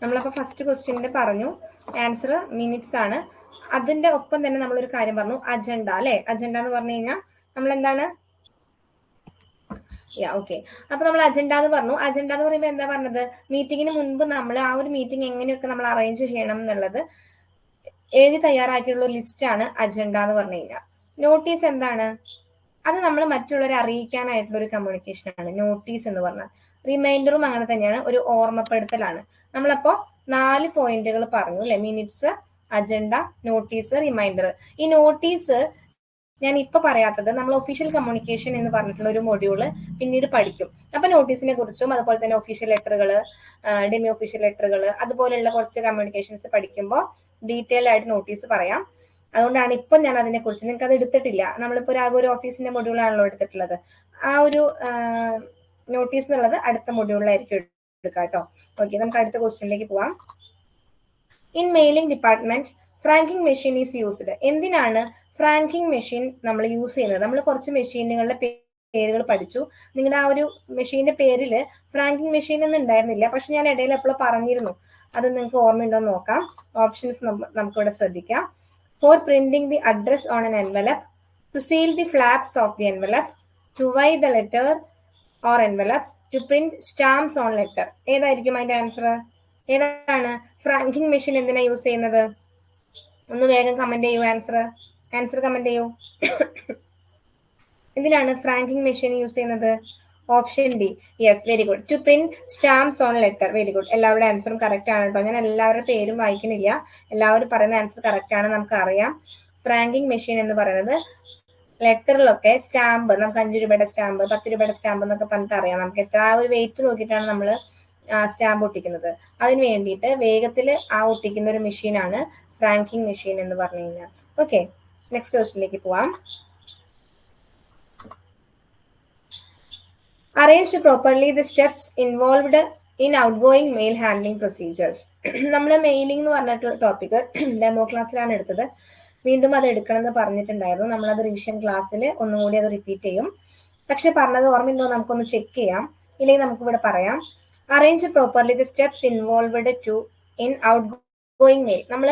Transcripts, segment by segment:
നമ്മളപ്പോൾ ഫസ്റ്റ് ക്വസ്റ്റ്യനിൽ പറഞ്ഞു ആൻസർ മിനിറ്റ്സ് ആണ്. അതിന്റെ ഒപ്പം തന്നെ നമ്മളൊരു കാര്യം പറഞ്ഞു, അജണ്ട അല്ലെ. അജണ്ട എന്ന് പറഞ്ഞു കഴിഞ്ഞാൽ നമ്മൾ എന്താണ്, ഓക്കെ. അപ്പൊ നമ്മൾ അജണ്ട എന്ന് പറഞ്ഞു. അജണ്ട എന്ന് പറയുമ്പോൾ എന്താ പറഞ്ഞത്, മീറ്റിങ്ങിന് മുൻപ് നമ്മൾ ആ ഒരു മീറ്റിംഗ് എങ്ങനെയൊക്കെ നമ്മൾ അറേഞ്ച് ചെയ്യണം എന്നുള്ളത് എഴുതി തയ്യാറാക്കിയുള്ള ലിസ്റ്റ് ആണ് അജണ്ട എന്ന് പറഞ്ഞു കഴിഞ്ഞാൽ. നോട്ടീസ് എന്താണ്, അത് നമ്മൾ മറ്റുള്ളവരെ അറിയിക്കാനായിട്ടുള്ള ഒരു കമ്മ്യൂണിക്കേഷൻ ആണ് നോട്ടീസ് എന്ന് പറഞ്ഞാൽ. റിമൈൻഡറും അങ്ങനെ തന്നെയാണ്, ഒരു ഓർമ്മപ്പെടുത്തലാണ്. നമ്മളപ്പോ 4 പോയിന്റുകൾ പറഞ്ഞു അല്ലെ, മിനിറ്റ്സ്, അജണ്ട, നോട്ടീസ്, റിമൈൻഡർ. ഈ നോട്ടീസ് ഞാൻ ഇപ്പൊ പറയാത്തത് നമ്മൾ ഒഫീഷ്യൽ കമ്മ്യൂണിക്കേഷൻ എന്ന് പറഞ്ഞിട്ടുള്ള ഒരു മൊഡ്യൂള് പിന്നീട് പഠിക്കും. അപ്പൊ നോട്ടീസിനെ കുറിച്ചും അതുപോലെ തന്നെ ഒഫീഷ്യൽ ലെറ്ററുകൾ, ഡെമി ഒഫീഷ്യൽ ലെറ്ററുകൾ, അതുപോലെയുള്ള കുറച്ച് കമ്മ്യൂണിക്കേഷൻസ് പഠിക്കുമ്പോൾ ഡീറ്റെയിൽ ആയിട്ട് നോട്ടീസ് പറയാം. അതുകൊണ്ടാണ് ഇപ്പൊ ഞാൻ അതിനെ കുറിച്ച്, നിങ്ങൾക്ക് അത് എടുത്തിട്ടില്ല, നമ്മളിപ്പോ ഒരു ഓഫീസിന്റെ മൊഡ്യൂളാണല്ലോ എടുത്തിട്ടുള്ളത്. ആ ഒരു നോട്ടീസ് എന്നുള്ളത് അടുത്ത മൊഡ്യൂളിലായിരിക്കും എടുക്കുക കേട്ടോ. ഓക്കെ, നമുക്ക് അടുത്ത ക്വസ്റ്റ്യനിലേക്ക് പോവാം. In mailing department franking machine is used. എന്തിനാണ് ഫ്രാങ്കിങ് മെഷീൻ നമ്മൾ യൂസ് ചെയ്യുന്നത്? നമ്മൾ കുറച്ച് മെഷീനുകളുടെ പേരുകൾ പഠിച്ചു. നിങ്ങളുടെ ആ ഒരു മെഷീന്റെ പേരില് ഫ്രാങ്കിങ് മെഷീൻ ഒന്നും ഉണ്ടായിരുന്നില്ല, പക്ഷെ ഞാൻ ഇടയിൽ എപ്പോഴും പറഞ്ഞിരുന്നു. അത് നിങ്ങൾക്ക് ഓർമ്മയുണ്ടോ എന്ന് നോക്കാം. ഓപ്ഷൻസ് നമുക്കിവിടെ ശ്രദ്ധിക്കാം. For printing the address on an envelope, to seal the flaps of the envelope, to weigh the letter or envelopes, to print stamps on letter. ഏതായിരിക്കും അതിന്റെ ആൻസർ? ഏതാണ് ഫ്രാങ്കിങ് മെഷീൻ എന്തിനാ യൂസ് ചെയ്യുന്നത്? ഒന്ന് വേഗം കമന്റ് ചെയ്യൂ. ആൻസർ കമന്റ് ചെയ്യൂ. എന്തിനാണ് ഫ്രാങ്കിങ് മെഷീൻ യൂസ് ചെയ്യുന്നത്? Option D, yes, very good, to print stamps on letter. Very good, എല്ലാവരുടെ ആൻസറും കറക്റ്റ് ആണ് കേട്ടോ. ഞാൻ എല്ലാവരുടെ പേരും വായിക്കുന്നില്ല, എല്ലാവരും പറയുന്ന ആൻസർ കറക്റ്റ് ആണ്. നമുക്ക് അറിയാം ഫ്രാങ്കിങ് മെഷീൻ എന്ന് പറയുന്നത് ലെറ്ററിലൊക്കെ സ്റ്റാമ്പ്, നമുക്ക് 5 രൂപയുടെ സ്റ്റാമ്പ്, 10 രൂപയുടെ സ്റ്റാമ്പ് എന്നൊക്കെ പറഞ്ഞിട്ട് അറിയാം. നമുക്ക് എത്ര ആ ഒരു വെയിറ്റ് നോക്കിയിട്ടാണ് നമ്മൾ സ്റ്റാമ്പ് ഒട്ടിക്കുന്നത്. അതിന് വേണ്ടിയിട്ട് വേഗത്തിൽ ആ ഒട്ടിക്കുന്ന ഒരു മെഷീനാണ് ഫ്രാങ്കിങ് മെഷീൻ എന്ന് പറഞ്ഞു കഴിഞ്ഞാൽ. ഓക്കെ, നെക്സ്റ്റ് ക്വസ്റ്റ്യനിലേക്ക് പോവാം. Arrange properly the steps involved in out going mail handling procedures. നമ്മൾ മെയിലിംഗ് എന്ന് പറഞ്ഞിട്ടുള്ള ടോപ്പിക് ഡെമോ ക്ലാസ്സിലാണ് എടുത്തത്. വീണ്ടും അത് എടുക്കണം എന്ന് പറഞ്ഞിട്ടുണ്ടായിരുന്നു. നമ്മളത് റിവിഷൻ ക്ലാസ്സിൽ ഒന്നും കൂടി അത് റിപ്പീറ്റ് ചെയ്യും. പക്ഷെ പറഞ്ഞത് ഓർമ്മയുണ്ടോ നമുക്കൊന്ന് ചെക്ക് ചെയ്യാം, ഇല്ലെങ്കിൽ നമുക്കിവിടെ പറയാം. Arrange properly the steps involved to in out going mail. നമ്മൾ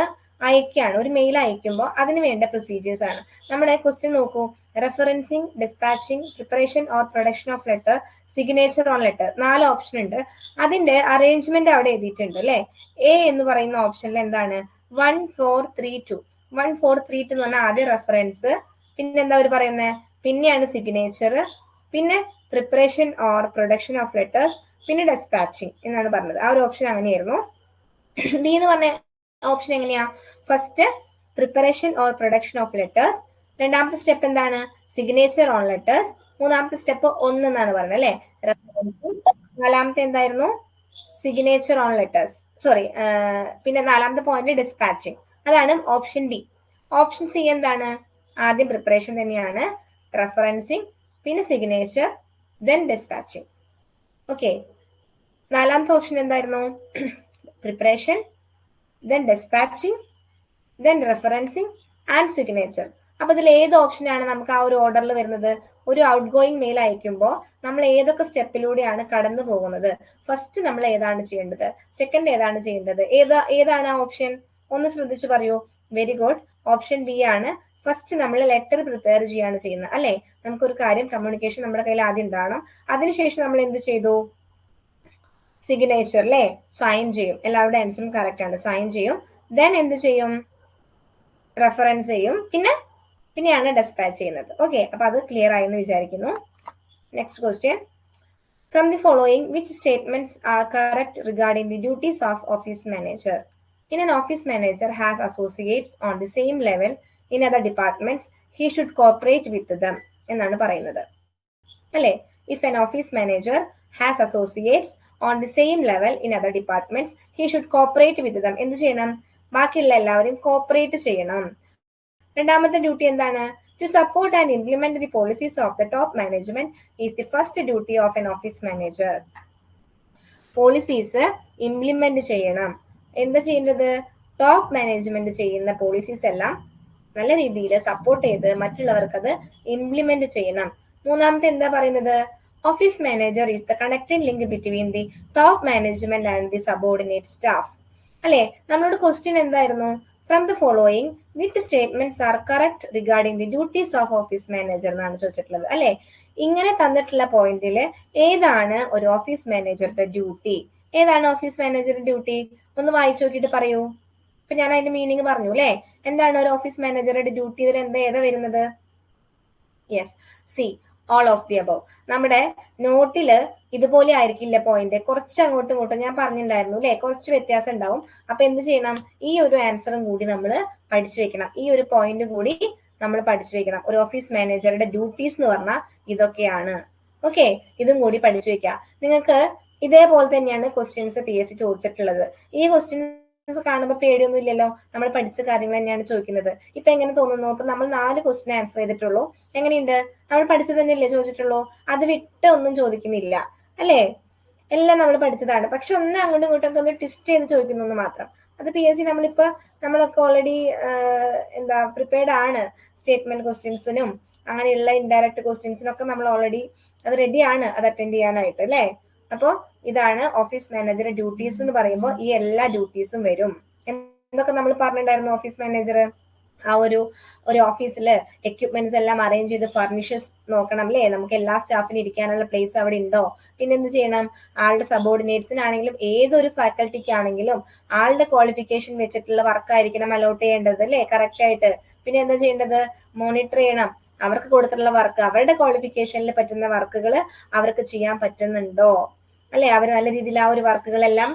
അയക്കുകയാണ്, ഒരു മെയിൽ അയക്കുമ്പോൾ അതിന് വേണ്ട പ്രൊസീജിയേഴ്സ് ആണ്. നമ്മുടെ ക്വസ്റ്റ്യൻ നോക്കൂ. Referencing, dispatching, preparation or production of letter, signature on letter. 4 option ഉണ്ട്. അതിന്റെ അറേഞ്ച്മെന്റ് അവിടെ എഴുതിയിട്ടുണ്ട് അല്ലെ. എ എന്ന് പറയുന്ന ഓപ്ഷനിൽ എന്താണ്? 1 4 3 2. 1 4 3 2 എന്ന് പറഞ്ഞാൽ ആദ്യം റെഫറൻസ്, പിന്നെ എന്താ അവർ പറയുന്നത്, പിന്നെയാണ് സിഗ്നേച്ചർ, പിന്നെ preparation or production of letters, പിന്നെ ഡിസ്പാച്ചിങ് എന്നാണ് പറഞ്ഞത്. ആ ഒരു ഓപ്ഷൻ അങ്ങനെയായിരുന്നു. ബി എന്ന് പറഞ്ഞ ഓപ്ഷൻ എങ്ങനെയാ? First preparation or production of letters, രണ്ടാമത്തെ സ്റ്റെപ്പ് എന്താണ്? സിഗ്നേച്ചർ ഓൺ ലെറ്റേഴ്സ്, മൂന്നാമത്തെ സ്റ്റെപ്പ് 1 എന്നാണ് പറഞ്ഞത് അല്ലെ, നാലാമത്തെ എന്തായിരുന്നു? സിഗ്നേച്ചർ ഓൺ ലെറ്റേഴ്സ്, സോറി, പിന്നെ നാലാമത്തെ പോയിന്റ് ഡിസ്പാച്ചിങ്. അതാണ് ഓപ്ഷൻ ബി. ഓപ്ഷൻ സി എന്താണ്? ആദ്യം പ്രിപ്പറേഷൻ തന്നെയാണ്, റെഫറൻസിങ്, പിന്നെ സിഗ്നേച്ചർ, ദെൻ ഡിസ്പാച്ചിങ്. ഓക്കെ, നാലാമത്തെ ഓപ്ഷൻ എന്തായിരുന്നു? Preparation, then dispatching, then referencing and signature. അപ്പൊ ഇതിൽ ഏത് ഓപ്ഷനാണ് നമുക്ക് ആ ഒരു ഓർഡറിൽ വരുന്നത്? ഒരു ഔട്ട് ഗോയിങ് മെയിൽ അയക്കുമ്പോൾ നമ്മൾ ഏതൊക്കെ സ്റ്റെപ്പിലൂടെയാണ് കടന്നു പോകുന്നത്? ഫസ്റ്റ് നമ്മൾ ഏതാണ് ചെയ്യേണ്ടത്, സെക്കൻഡ് ഏതാണ് ചെയ്യേണ്ടത്, ഏതാണ് ആ ഓപ്ഷൻ? ഒന്ന് ശ്രദ്ധിച്ചു പറയൂ. വെരി ഗുഡ്, ഓപ്ഷൻ ബി ആണ്. ഫസ്റ്റ് നമ്മൾ ലെറ്റർ പ്രിപ്പയർ ചെയ്യാണ് ചെയ്യുന്നത് അല്ലെ. നമുക്കൊരു കാര്യം, കമ്മ്യൂണിക്കേഷൻ നമ്മുടെ കയ്യിൽ ആദ്യം ഉണ്ടാവണം. അതിനുശേഷം നമ്മൾ എന്ത് ചെയ്തു? സിഗ്നേച്ചർ അല്ലെ, സൈൻ ചെയ്യും. എല്ലാവരുടെ ആൻസറും കറക്റ്റ് ആണ്, സൈൻ ചെയ്യും. ദെൻ എന്ത് ചെയ്യും? റെഫറൻസ് ചെയ്യും, പിന്നെയാണ് ഡിസ്പാച്ച് ചെയ്യുന്നത്. ഓക്കെ, അപ്പൊ അത് ക്ലിയർ ആയെന്ന് വിചാരിക്കുന്നു. Next question. From the following which statements are correct regarding the duties of office manager? In an office manager has associates on the same level in other departments, he should cooperate with them എന്നാണ് പറയുന്നത് അല്ലെ. If an office manager has associates on the same level in other departments, he should cooperate with them. എന്ത് ചെയ്യണം? ബാക്കിയുള്ള എല്ലാവരും cooperate ചെയ്യണം. രണ്ടാമത്തെ duty എന്താണ്? To support and implement the policies of the top management is the first duty of an office manager. Policies implement ചെയ്യണം. എന്താ ചെയ്യുന്നത്? ടോപ്പ് മാനേജ്മെന്റ് ചെയ്യുന്ന പോളിസീസ് എല്ലാം നല്ല രീതിയിൽ സപ്പോർട്ട് ചെയ്ത് മറ്റുള്ളവർക്ക് അത് ഇംപ്ലിമെന്റ് ചെയ്യണം. മൂന്നാമത്തെ എന്താ പറയുന്നത്? Office manager is the connecting link between the top management and the subordinate staff. അല്ലെ, നമ്മളോട് ക്വസ്റ്റ്യൻ എന്തായിരുന്നു? From the following which statements are correct regarding the duties of office manager എന്നാണ് ചോദിച്ചിട്ടുള്ളത്. അല്ലെ, ഇങ്ങനെ തന്നിട്ടുള്ള പോയിന്റിൽ ഏതാണ് ഒരു ഓഫീസ് മാനേജറുടെ ഡ്യൂട്ടി? ഏതാണ് ഓഫീസ് മാനേജറുടെ ഡ്യൂട്ടി? ഒന്ന് വായിച്ചു നോക്കിയിട്ട് പറയൂ. ഇപ്പൊ ഞാൻ അതിന്റെ മീനിങ് പറഞ്ഞു അല്ലെ. എന്താണ് ഒരു ഓഫീസ് മാനേജറുടെ ഡ്യൂട്ടി? ഇതിൽ ഏതാ വരുന്നത്? Yes, C, all of the above. നമ്മുടെ നോട്ടില് ഇതുപോലെ ആയിരിക്കില്ല പോയിന്റ്, കുറച്ച് അങ്ങോട്ടും ഇങ്ങോട്ടും ഞാൻ പറഞ്ഞിട്ടുണ്ടായിരുന്നു അല്ലെ, കുറച്ച് വ്യത്യാസം ഉണ്ടാവും. അപ്പൊ എന്ത് ചെയ്യണം? ഈ ഒരു ആൻസറും കൂടി നമ്മൾ പഠിച്ചു വെക്കണം. ഈ ഒരു പോയിന്റ് കൂടി നമ്മൾ പഠിച്ചു വെക്കണം. ഒരു ഓഫീസ് മാനേജറുടെ ഡ്യൂട്ടീസ് എന്ന് പറഞ്ഞാൽ ഇതൊക്കെയാണ്. ഓക്കെ, ഇതും കൂടി പഠിച്ചു വെക്കാം. നിങ്ങൾക്ക് ഇതേപോലെ തന്നെയാണ് ക്വസ്റ്റ്യൻസ് PSC ചോദിച്ചിട്ടുള്ളത്. ഈ ക്വസ്റ്റ്യൻസ് കാണുമ്പോൾ പേടിയൊന്നും ഇല്ലല്ലോ, നമ്മൾ പഠിച്ച കാര്യങ്ങൾ തന്നെയാണ് ചോദിക്കുന്നത്. ഇപ്പൊ എങ്ങനെ തോന്നുന്നു? അപ്പൊ നമ്മൾ 4 ക്വസ്റ്റ്യൻ ആൻസർ ചെയ്തിട്ടുള്ളൂ. എങ്ങനെയുണ്ട്? നമ്മൾ പഠിച്ചത് തന്നെയല്ലേ ചോദിച്ചിട്ടുള്ളൂ, അത് വിട്ട് ഒന്നും ചോദിക്കുന്നില്ല അല്ലേ? എല്ലാം നമ്മൾ പഠിച്ചതാണ്. പക്ഷെ ഒന്ന് അങ്ങോട്ടും ഇങ്ങോട്ടും ഒന്ന് ട്വിസ്റ്റ് ചെയ്ത് ചോദിക്കുന്നു മാത്രം. അത് PSC നമ്മളൊക്കെ ഓൾറെഡി എന്താ പ്രിപ്പയർഡ് ആണ്. സ്റ്റേറ്റ്മെന്റ് ക്വസ്റ്റ്യൻസിനും അങ്ങനെയുള്ള ഇൻഡയറക്റ്റ് ക്വസ്റ്റ്യൻസിനൊക്കെ നമ്മൾ ഓൾറെഡി അത് റെഡിയാണ്, അത് അറ്റൻഡ് ചെയ്യാനായിട്ട് അല്ലേ. അപ്പോ ഇതാണ് ഓഫീസ് മാനേജർ ഡ്യൂട്ടീസ് എന്ന് പറയുമ്പോൾ ഈ എല്ലാ ഡ്യൂട്ടീസും വരും. എന്തൊക്കെ നമ്മൾ പറഞ്ഞിട്ടുണ്ടായിരുന്നു? ഓഫീസ് മാനേജർ ആ ഒരു ഓഫീസിൽ എക്യുപ്മെന്റ്സ് എല്ലാം അറേഞ്ച് ചെയ്ത് ഫർണിഷേഴ്സ് നോക്കണം അല്ലേ, നമുക്ക് എല്ലാ സ്റ്റാഫിനും ഇരിക്കാനുള്ള പ്ലേസ് അവിടെ ഉണ്ടോ? പിന്നെ എന്ത് ചെയ്യണം? ആളുടെ സബോർഡിനേറ്റ്സിനാണെങ്കിലും ഏതൊരു ഫാക്കൽറ്റിക്കാണെങ്കിലും ആളുടെ ക്വാളിഫിക്കേഷൻ വെച്ചിട്ടുള്ള വർക്ക് ആയിരിക്കണം അലോട്ട് ചെയ്യേണ്ടത് അല്ലേ, കറക്റ്റ് ആയിട്ട്. പിന്നെ എന്താ ചെയ്യേണ്ടത്? മോണിറ്റർ ചെയ്യണം. അവർക്ക് കൊടുത്തിട്ടുള്ള വർക്ക്, അവരുടെ ക്വാളിഫിക്കേഷനിൽ പറ്റുന്ന വർക്കുകൾ അവർക്ക് ചെയ്യാൻ പറ്റുന്നുണ്ടോ അല്ലെ, അവർ നല്ല രീതിയിൽ ആ ഒരു വർക്കുകളെല്ലാം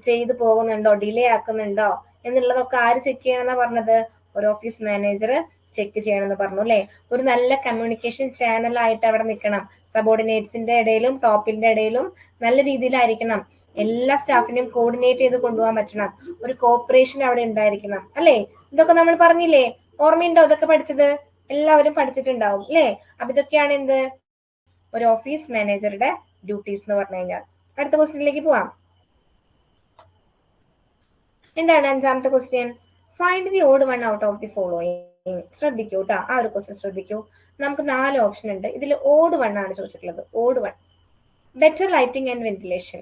ചെയ്തു പോകുന്നുണ്ടോ, ഡിലേ ആക്കുന്നുണ്ടോ എന്നുള്ളതൊക്കെ ആര് ചെക്ക് ചെയ്യണമെന്നാ പറഞ്ഞത്? ഒരു ഓഫീസ് മാനേജർ ചെക്ക് ചെയ്യണമെന്ന് പറഞ്ഞു അല്ലെ. ഒരു നല്ല കമ്മ്യൂണിക്കേഷൻ ചാനൽ ആയിട്ട് അവിടെ നിൽക്കണം. സബോർഡിനേറ്റ്സിന്റെ ഇടയിലും ടോപ്പിന്റെ ഇടയിലും നല്ല രീതിയിലായിരിക്കണം. എല്ലാ സ്റ്റാഫിനെയും കോർഡിനേറ്റ് ചെയ്ത് കൊണ്ടുപോകാൻ പറ്റണം. ഒരു കോപ്പറേഷൻ അവിടെ ഉണ്ടായിരിക്കണം അല്ലെ. ഇതൊക്കെ നമ്മൾ പറഞ്ഞില്ലേ? ഓർമ്മയുണ്ടോ ഇതൊക്കെ പഠിച്ചത്? എല്ലാവരും പഠിച്ചിട്ടുണ്ടാവും അല്ലെ. അപ്പൊ ഇതൊക്കെയാണ് എന്ത്? ഒരു ഓഫീസ് മാനേജറുടെ ഡ്യൂട്ടീസ് എന്ന് പറഞ്ഞു കഴിഞ്ഞാൽ. അടുത്ത ക്വസ്റ്റ്യനിലേക്ക് പോവാം. എന്താണ് 5ാമത്തെ question? Find the odd one out of the following. ശ്രദ്ധിക്കൂ കേട്ടോ, ആ ഒരു ക്വസ്റ്റ്യൻ ശ്രദ്ധിക്കൂ. നമുക്ക് 4 ഓപ്ഷൻ ഉണ്ട്. ഇതിൽ ഓഡ് വൺ ആണ് ചോദിച്ചിട്ടുള്ളത്. Odd one. Better lighting and ventilation.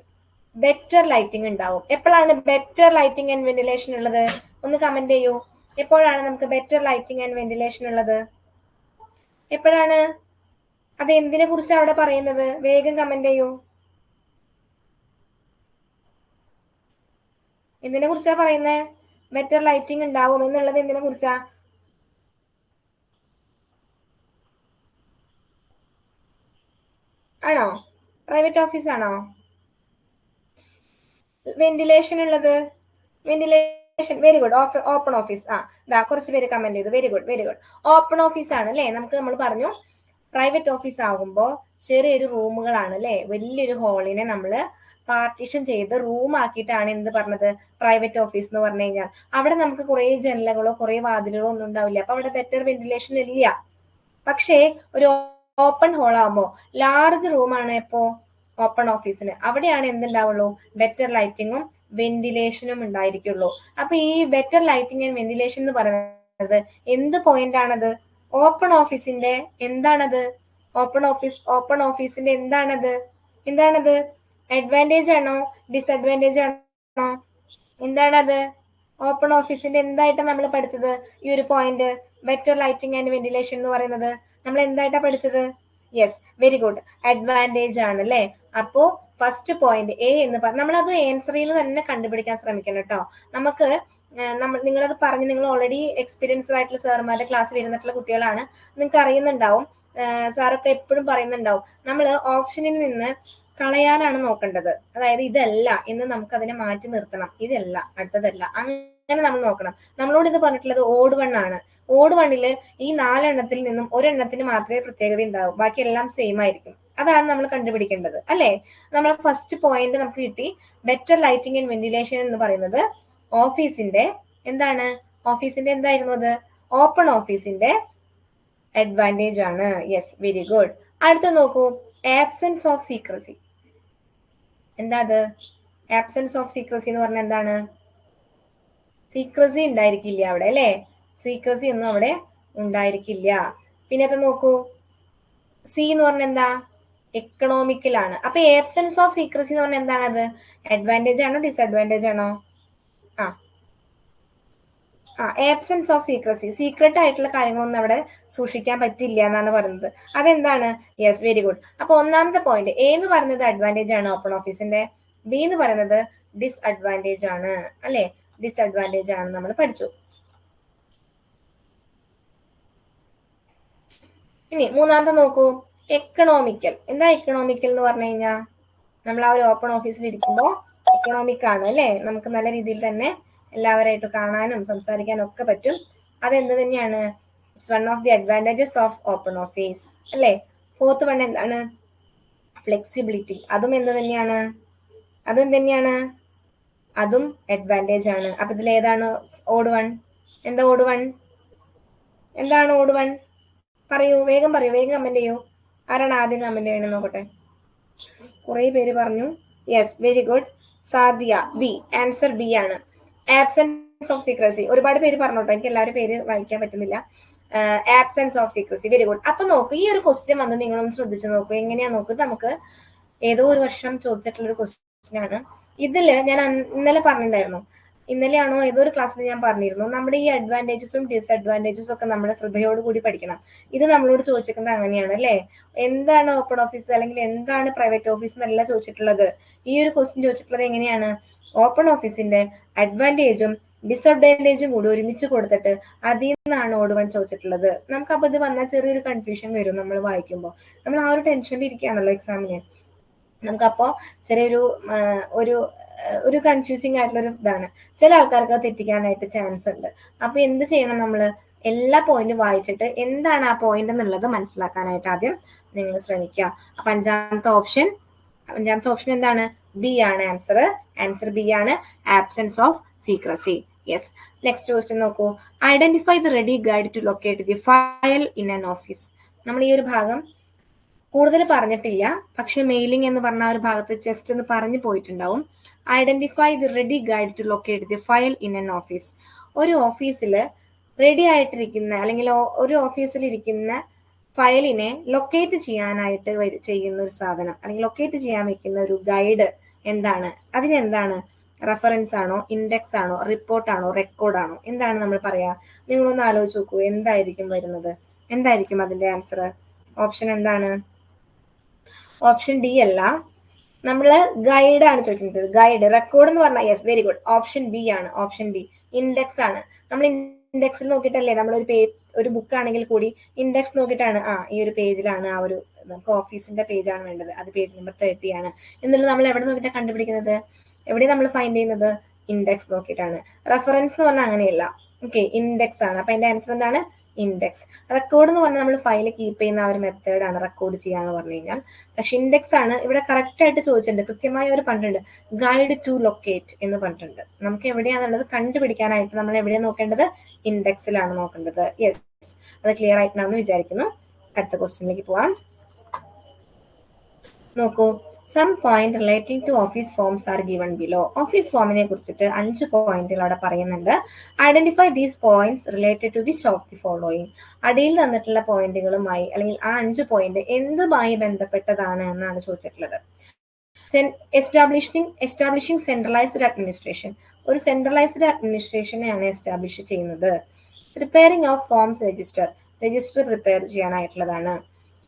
Better lighting ഉണ്ടാവും. എപ്പോഴാണ് ബെറ്റർ ലൈറ്റിംഗ് ആൻഡ് വെന്റിലേഷൻ ഉള്ളത്? ഒന്ന് കമന്റ് ചെയ്യൂ. എപ്പോഴാണ് നമുക്ക് ബെറ്റർ ലൈറ്റിംഗ് ആൻഡ് വെന്റിലേഷൻ ഉള്ളത്? എപ്പോഴാണ്? അത് എന്തിനെ കുറിച്ചാണ് അവിടെ പറയുന്നത്? വേഗം കമന്റ് ചെയ്യൂ. എന്തിനെ കുറിച്ചാ പറയുന്നത്? ബെറ്റർ ലൈറ്റിംഗ് ഉണ്ടാവും എന്നുള്ളത് എന്തിനെ കുറിച്ചാ? ആണോ? പ്രൈവറ്റ് ഓഫീസ് ആണോ? വെന്റിലേഷൻ ഉള്ളത്? Ventilation, very good. Open office. കുറച്ച് പേര് കമന്റ് ചെയ്തു. Very good, very good. Open office ആണ് അല്ലെ. നമ്മൾ പറഞ്ഞു പ്രൈവറ്റ് ഓഫീസ് ആകുമ്പോൾ ചെറിയൊരു റൂമുകളാണ് അല്ലെ. വലിയൊരു ഹാളിനെ നമ്മൾ പാർട്ടീഷൻ ചെയ്ത് റൂം ആക്കിയിട്ടാണ് എന്ത് പറഞ്ഞത്? പ്രൈവറ്റ് ഓഫീസ് എന്ന് പറഞ്ഞു കഴിഞ്ഞാൽ അവിടെ നമുക്ക് കുറെ ജനലകളോ കുറെ വാതിലുകളോ ഒന്നും ഉണ്ടാവില്ല. അപ്പൊ അവിടെ ബെറ്റർ വെന്റിലേഷൻ ഇല്ല. പക്ഷേ ഒരു ഓപ്പൺ ഹോൾ ആകുമ്പോ ലാർജ് റൂമാണ് എപ്പോ ഓപ്പൺ ഓഫീസിന്, അവിടെയാണ് എന്തുണ്ടാവുള്ളൂ? ബെറ്റർ ലൈറ്റിങ്ങും വെന്റിലേഷനും ഉണ്ടായിരിക്കുള്ളൂ. അപ്പൊ ഈ ബെറ്റർ ലൈറ്റിംഗ് ആൻഡ് വെന്റിലേഷൻ എന്ന് പറയുന്നത് എന്ത് പോയിന്റ് ആണത്? ഓപ്പൺ ഓഫീസിന്റെ എന്താണത്? ഓപ്പൺ ഓഫീസിന്റെ എന്താണത്? അഡ്വാൻറ്റേജ് ആണോ ഡിസഡ്വാൻറ്റേജ് ആണോ? എന്താണത്? ഓപ്പൺ ഓഫീസിന്റെ എന്തായിട്ടാ നമ്മൾ പഠിച്ചത്? ഈ ഒരു point better lighting and ventilation എന്ന് പറയുന്നത് നമ്മൾ എന്തായിട്ടാ പഠിച്ചത്? Yes, very good. അഡ്വാൻറ്റേജ് ആണ് അല്ലെ. അപ്പോ ഫസ്റ്റ് പോയിന്റ് എ എന്ന് പറഞ്ഞാൽ നമ്മളത് ആൻസറിൽ തന്നെ കണ്ടുപിടിക്കാൻ ശ്രമിക്കണം കേട്ടോ. നമുക്ക് നിങ്ങളത് പറഞ്ഞ് നിങ്ങൾ ഓൾറെഡി എക്സ്പീരിയൻസ്ഡ് ആയിട്ടുള്ള സാറുമാരുടെ ക്ലാസ്സിൽ ഇരുന്നിട്ടുള്ള കുട്ടികളാണ്, നിങ്ങൾക്ക് അറിയുന്നുണ്ടാവും. സാറൊക്കെ എപ്പോഴും പറയുന്നുണ്ടാവും നമ്മൾ ഓപ്ഷനിൽ നിന്ന് കളയാനാണ് നോക്കേണ്ടത്. അതായത് ഇതല്ല എന്ന് നമുക്ക് അതിനെ മാറ്റി നിർത്തണം. ഇതല്ല, അടുത്തതല്ല, അങ്ങനെ നമ്മൾ നോക്കണം. നമ്മളോട് ഇത് പറഞ്ഞിട്ടുള്ളത് ഓഡ് വൺ ആണ്. ഓഡ് വണ്ണില് ഈ 4 എണ്ണത്തിൽ നിന്നും ഒരെണ്ണത്തിന് മാത്രമേ പ്രത്യേകത ഉണ്ടാവൂ, ബാക്കി എല്ലാം സെയിം ആയിരിക്കും. അതാണ് നമ്മൾ കണ്ടുപിടിക്കേണ്ടത് അല്ലെ. നമ്മൾ ഫസ്റ്റ് പോയിന്റ് നമുക്ക് കിട്ടി. ബെറ്റർ ലൈറ്റിംഗ് ആൻഡ് വെന്റിലേഷൻ എന്ന് പറയുന്നത് ഓഫീസിന്റെ എന്തായിരുന്നു അത്? ഓപ്പൺ ഓഫീസിന്റെ അഡ്വാൻറ്റേജ് ആണ്. Yes, very good. അടുത്ത നോക്കൂ, ആബ്സെൻസ് ഓഫ് സീക്രസി. എന്താ അത്? ആബ്സെൻസ് ഓഫ് സീക്രസി എന്ന് പറഞ്ഞാൽ എന്താണ്? സീക്രസി ഉണ്ടായിരിക്കില്ല അവിടെ അല്ലെ. സീക്രസി ഒന്നും അവിടെ ഉണ്ടായിരിക്കില്ല. പിന്നെ അത് നോക്കൂ, സി എന്ന് പറഞ്ഞ എന്താ? എക്കണോമിക്കലാണ്. അപ്പൊ ആബ്സെൻസ് ഓഫ് സീക്രസി എന്ന് പറഞ്ഞാൽ എന്താണത്? അഡ്വാൻറ്റേജ് ആണോ ഡിസഡ്വാൻറ്റേജ് ആണോ? ആബ്സെൻസ് ഓഫ് സീക്രസി, സീക്രട്ട് ആയിട്ടുള്ള കാര്യങ്ങളൊന്നും അവിടെ സൂക്ഷിക്കാൻ പറ്റില്ല എന്നാണ് പറയുന്നത്. അതെന്താണ്? Yes, very good. അപ്പൊ ഒന്നാമത്തെ പോയിന്റ് എ എന്ന് പറയുന്നത് അഡ്വാൻറ്റേജ് ആണ് ഓപ്പൺ ഓഫീസിന്റെ, ബി എന്ന് പറയുന്നത് ഡിസ്അഡ്വാൻറ്റേജ് ആണ്, അല്ലെ? ഡിസ്അഡ്വാൻറ്റേജ് ആണ് നമ്മൾ പഠിച്ചു. ഇനി മൂന്നാമത്തെ നോക്കൂ, എക്കണോമിക്കൽ. എന്താ എക്കണോമിക്കൽ എന്ന് പറഞ്ഞു കഴിഞ്ഞാൽ നമ്മൾ ആ ഒരു ഓപ്പൺ ഓഫീസിൽ ഇരിക്കുമ്പോൾ എക്കണോമിക് ആണ്, അല്ലെ? നമുക്ക് നല്ല രീതിയിൽ തന്നെ എല്ലാവരായിട്ട് കാണാനും സംസാരിക്കാനും ഒക്കെ പറ്റും. അതെന്ത് തന്നെയാണ്? It's one of the advantages of open office, അല്ലെ? ഫോർത്ത് വൺ എന്താണ്? ഫ്ലെക്സിബിലിറ്റി. അതും എന്ത് തന്നെയാണ്? അതും അഡ്വാൻറ്റേജ് ആണ്. അപ്പൊ ഇതിൽ ഏതാണ് ഓഡ് വൺ? എന്താ ഓഡ് വൺ? എന്താണ് ഓഡ് വൺ? പറയൂ, വേഗം പറയൂ, വേഗം കമന്റ് ചെയ്യൂ. ആരാണ് ആദ്യം കമന്റ് ചെയ്യണം നോക്കട്ടെ. കുറെ പേര് പറഞ്ഞു. Yes, very good. Sadiya, B. Answer B ആണ്, ആബ്സെൻസ് ഓഫ് സീക്രസി. ഒരുപാട് പേര് പറഞ്ഞോട്ടോ, എനിക്ക് എല്ലാവരും പേര് വായിക്കാൻ പറ്റുന്നില്ല. Absence of secrecy, very good. അപ്പൊ നോക്കൂ, ഈ ഒരു ക്വസ്റ്റ്യൻ വന്ന് നിങ്ങളൊന്ന് ശ്രദ്ധിച്ചു നോക്കൂ. എങ്ങനെയാ നോക്കൂ, നമുക്ക് ഏതോ ഒരു വർഷം ചോദിച്ചിട്ടുള്ള ഒരു ക്വസ്റ്റ്യൻ ആണ്. ഇതില് ഞാൻ ഇന്നലെ പറഞ്ഞിട്ടുണ്ടായിരുന്നു, ഇന്നലെയാണോ ഏതോ ഒരു ക്ലാസ്സിൽ ഞാൻ പറഞ്ഞിരുന്നു, നമ്മുടെ ഈ അഡ്വാൻറ്റേജസും ഡിസ്അഡ്വാൻറ്റേജസും ഒക്കെ നമ്മുടെ ശ്രദ്ധയോട് കൂടി പഠിക്കണം. ഇത് നമ്മളോട് ചോദിച്ചിരിക്കുന്നത് അങ്ങനെയാണ്, അല്ലെ? എന്താണ് ഓപ്പൺ ഓഫീസ് അല്ലെങ്കിൽ എന്താണ് പ്രൈവറ്റ് ഓഫീസ് എന്നല്ല ചോദിച്ചിട്ടുള്ളത്. ഈ ഒരു ക്വസ്റ്റ്യൻ ചോദിച്ചിട്ടുള്ളത് എങ്ങനെയാണ്? ഓപ്പൺ ഓഫീസിന്റെ അഡ്വാൻറ്റേജും ഡിസ്അഡ്വാൻറ്റേജും കൂടി ഒരുമിച്ച് കൊടുത്തിട്ട് അതിൽ നിന്നാണ് ഓഡ് വൺ ചോദിച്ചിട്ടുള്ളത്. നമുക്ക് അപ്പൊ ഇത് വന്നാൽ ചെറിയൊരു കൺഫ്യൂഷൻ വരും നമ്മൾ വായിക്കുമ്പോൾ. നമ്മൾ ആ ഒരു ടെൻഷനിൽ ഇരിക്കുകയാണല്ലോ എക്സാമിന്. നമുക്കപ്പോ ചെറിയൊരു ഒരു കൺഫ്യൂസിങ് ആയിട്ടുള്ള ഒരു ഇതാണ്. ചില ആൾക്കാർക്ക് തെറ്റിക്കാനായിട്ട് ചാൻസ് ഉണ്ട്. അപ്പൊ എന്ത് ചെയ്യണം? നമ്മള് എല്ലാ പോയിന്റും വായിച്ചിട്ട് എന്താണ് ആ പോയിന്റ് എന്നുള്ളത് മനസ്സിലാക്കാനായിട്ട് ആദ്യം നിങ്ങൾ ശ്രമിക്കുക. അപ്പൊ അഞ്ചാമത്തെ ഓപ്ഷൻ എന്താണ്? ബി ആണ് ആൻസർ. ആൻസർ ബി ആണ്, absence of secrecy. Yes. Next question നോക്കൂ. Identify the ready guide to locate the file in an office. നമ്മൾ ഈ ഒരു ഭാഗം കൂടുതൽ പറഞ്ഞിട്ടില്ല, പക്ഷെ മെയിലിംഗ് എന്ന് പറഞ്ഞ ഒരു ഭാഗത്ത് ജസ്റ്റ് ഒന്ന് പറഞ്ഞു പോയിട്ടുണ്ടാവും. Identify the ready guide to locate the file in an office. ഒരു ഓഫീസിൽ റെഡി ആയിട്ടിരിക്കുന്ന അല്ലെങ്കിൽ ഒരു ഓഫീസിൽ ഇരിക്കുന്ന ഫയലിനെ ലൊക്കേറ്റ് ചെയ്യാനായിട്ട് ചെയ്യുന്ന ഒരു സാധനം അല്ലെങ്കിൽ ലൊക്കേറ്റ് ചെയ്യാൻ വെക്കുന്ന ഒരു ഗൈഡ് എന്താണ്? അതിനെന്താണ്? റെഫറൻസ് ആണോ, ഇൻഡെക്സ് ആണോ, റിപ്പോർട്ട് ആണോ, റെക്കോർഡ് ആണോ? എന്താണ് നമ്മൾ പറയാ? നിങ്ങളൊന്ന് ആലോചിച്ച് നോക്കൂ, എന്തായിരിക്കും വരുന്നത്? എന്തായിരിക്കും അതിന്റെ ആൻസർ? ഓപ്ഷൻ എന്താണ്? ഓപ്ഷൻ ഡി അല്ല, നമ്മള് ഗൈഡ് ആണ് ചോദിക്കുന്നത്. ഗൈഡ്, റെക്കോർഡ് എന്ന് പറഞ്ഞാൽ yes, very good. Option B ആണ്, ഓപ്ഷൻ ബി. ഇൻഡെക്സ് ആണ്. നമ്മൾ ഇൻഡെക്സിൽ നോക്കിയിട്ടല്ലേ, ഒരു ബുക്ക് ആണെങ്കിൽ കൂടി ഇൻഡെക്സ് നോക്കിയിട്ടാണ് ഈ ഒരു പേജിലാണ് നമുക്ക് ഓഫീസിന്റെ പേജാണ് വേണ്ടത്, അത് പേജ് നമ്പർ 30 ആണ് എന്നുള്ളത് നമ്മൾ എവിടെ നോക്കിയിട്ടാണ് കണ്ടുപിടിക്കുന്നത്? എവിടെ നമ്മൾ ഫൈൻഡ് ചെയ്യുന്നത്? ഇൻഡെക്സ് നോക്കിയിട്ടാണ്. റെഫറൻസ് എന്ന് പറഞ്ഞാൽ അങ്ങനെയല്ല. ഓക്കെ, ഇൻഡെക്സ് ആണ്. അപ്പൊ അതിന്റെ ആൻസർ എന്താണ്? ഇൻഡെക്സ്. റെക്കോർഡ് എന്ന് പറഞ്ഞാൽ നമ്മൾ ഫയൽ കീപ്പ് ചെയ്യുന്ന ആ ഒരു മെത്തേഡാണ് റെക്കോർഡ് ചെയ്യാന്ന് പറഞ്ഞു കഴിഞ്ഞാൽ. പക്ഷെ ഇൻഡെക്സ് ആണ് ഇവിടെ കറക്റ്റ് ആയിട്ട് ചോദിച്ചിട്ടുണ്ട്, കൃത്യമായി അവർ പറഞ്ഞിട്ടുണ്ട് ഗൈഡ് ടു ലൊക്കേറ്റ് എന്ന് പറഞ്ഞിട്ടുണ്ട്. നമുക്ക് എവിടെയാണുള്ളത് കണ്ടുപിടിക്കാനായിട്ട് നമ്മൾ എവിടെയാണ് നോക്കേണ്ടത്? ഇൻഡെക്സിലാണ് നോക്കേണ്ടത്. യെസ്, അത് ക്ലിയർ ആയിട്ടാണെന്ന് വിചാരിക്കുന്നു. അടുത്ത ക്വസ്റ്റ്യനിലേക്ക് പോവാം. നോക്കൂ, some point relating to office forms are given below. Office ഫോമിനെ കുറിച്ചിട്ട് 5 പോയിന്റുകൾ അവിടെ പറയുന്നുണ്ട്. Identify these points related to which of the following. അടിയിൽ തന്നിട്ടുള്ള പോയിന്റുകളുമായി അല്ലെങ്കിൽ ആ 5 പോയിന്റ് എന്തുമായി ബന്ധപ്പെട്ടതാണ് എന്നാണ് ചോദിച്ചിട്ടുള്ളത്. Establishing centralised administration. ഒരു സെൻട്രലൈസ്ഡ് അഡ്മിനിസ്ട്രേഷനെയാണ് എസ്റ്റാബ്ലിഷ് ചെയ്യുന്നത്. Preparing of forms register prepare ചെയ്യാനായിട്ടുള്ളതാണ്.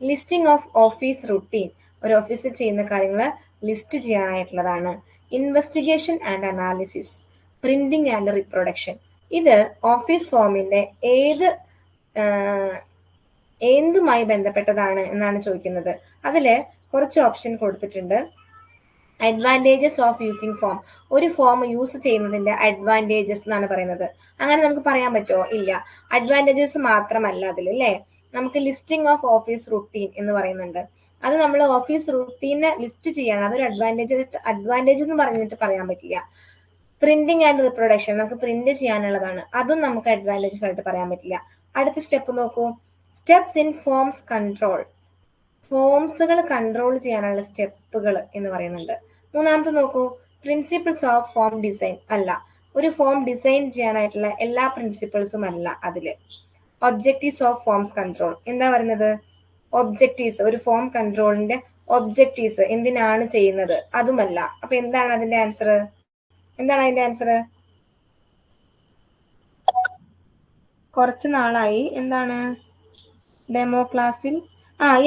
ലിസ്റ്റിംഗ് ഓഫ് ഓഫീസ് റുട്ടീൻ, ഒരു ഓഫീസിൽ ചെയ്യുന്ന കാര്യങ്ങൾ ലിസ്റ്റ് ചെയ്യാനായിട്ടുള്ളതാണ്. Investigation and analysis, printing and reproduction. ഇത് ഓഫീസ് ഫോമിന്റെ എന്തുമായി ബന്ധപ്പെട്ടതാണ് എന്നാണ് ചോദിക്കുന്നത്. അതില് കുറച്ച് ഓപ്ഷൻ കൊടുത്തിട്ടുണ്ട്. അഡ്വാൻറ്റേജസ് ഓഫ് യൂസിങ് ഫോം, ഒരു ഫോം യൂസ് ചെയ്യുന്നതിന്റെ അഡ്വാൻറ്റേജസ് എന്നാണ് പറയുന്നത്. അങ്ങനെ നമുക്ക് പറയാൻ പറ്റുമോ? ഇല്ല. അഡ്വാൻറ്റേജസ് മാത്രമല്ല അതിൽ, അല്ലേ? നമുക്ക് ലിസ്റ്റിംഗ് ഓഫ് ഓഫീസ് റുട്ടീൻ എന്ന് പറയുന്നുണ്ട്. അത് നമ്മൾ ഓഫീസ് റുട്ടീനെ ലിസ്റ്റ് ചെയ്യാണ്, അതൊരു അഡ്വാൻറ്റേജ് എന്ന് പറഞ്ഞിട്ട് പറയാൻ പറ്റില്ല. പ്രിന്റിംഗ് ആൻഡ് റിപ്രൊഡക്ഷൻ, നമുക്ക് പ്രിന്റ് ചെയ്യാനുള്ളതാണ്, അതും നമുക്ക് അഡ്വാൻറ്റേജസ് ആയിട്ട് പറയാൻ പറ്റില്ല. അടുത്ത സ്റ്റെപ്പ് നോക്കൂ, സ്റ്റെപ്സ് ഇൻ ഫോംസ് കൺട്രോൾ, ഫോംസുകൾ കൺട്രോൾ ചെയ്യാനുള്ള സ്റ്റെപ്പുകൾ എന്ന് പറയുന്നുണ്ട്. മൂന്നാമത്തെ നോക്കൂ, പ്രിൻസിപ്പിൾസ് ഓഫ് ഫോം ഡിസൈൻ, അല്ല, ഒരു ഫോം ഡിസൈൻ ചെയ്യാനായിട്ടുള്ള എല്ലാ പ്രിൻസിപ്പിൾസും അല്ല അതില്. ഒബ്ജക്റ്റീവ്സ് ഓഫ് ഫോംസ് കൺട്രോൾ, എന്താ പറയുന്നത്? ഒബ്ജക്റ്റീവ്സ്, ഒരു ഫോം കൺട്രോളിന്റെ ഒബ്ജക്റ്റീവ്സ് എന്തിനാണ് ചെയ്യുന്നത് അതുമല്ല. അപ്പൊ എന്താണ് അതിന്റെ ആൻസർ? എന്താണ് അതിന്റെ ആൻസർ? കുറച്ച് നാളായി എന്താണ് ഡെമോ ക്ലാസ്സിൽ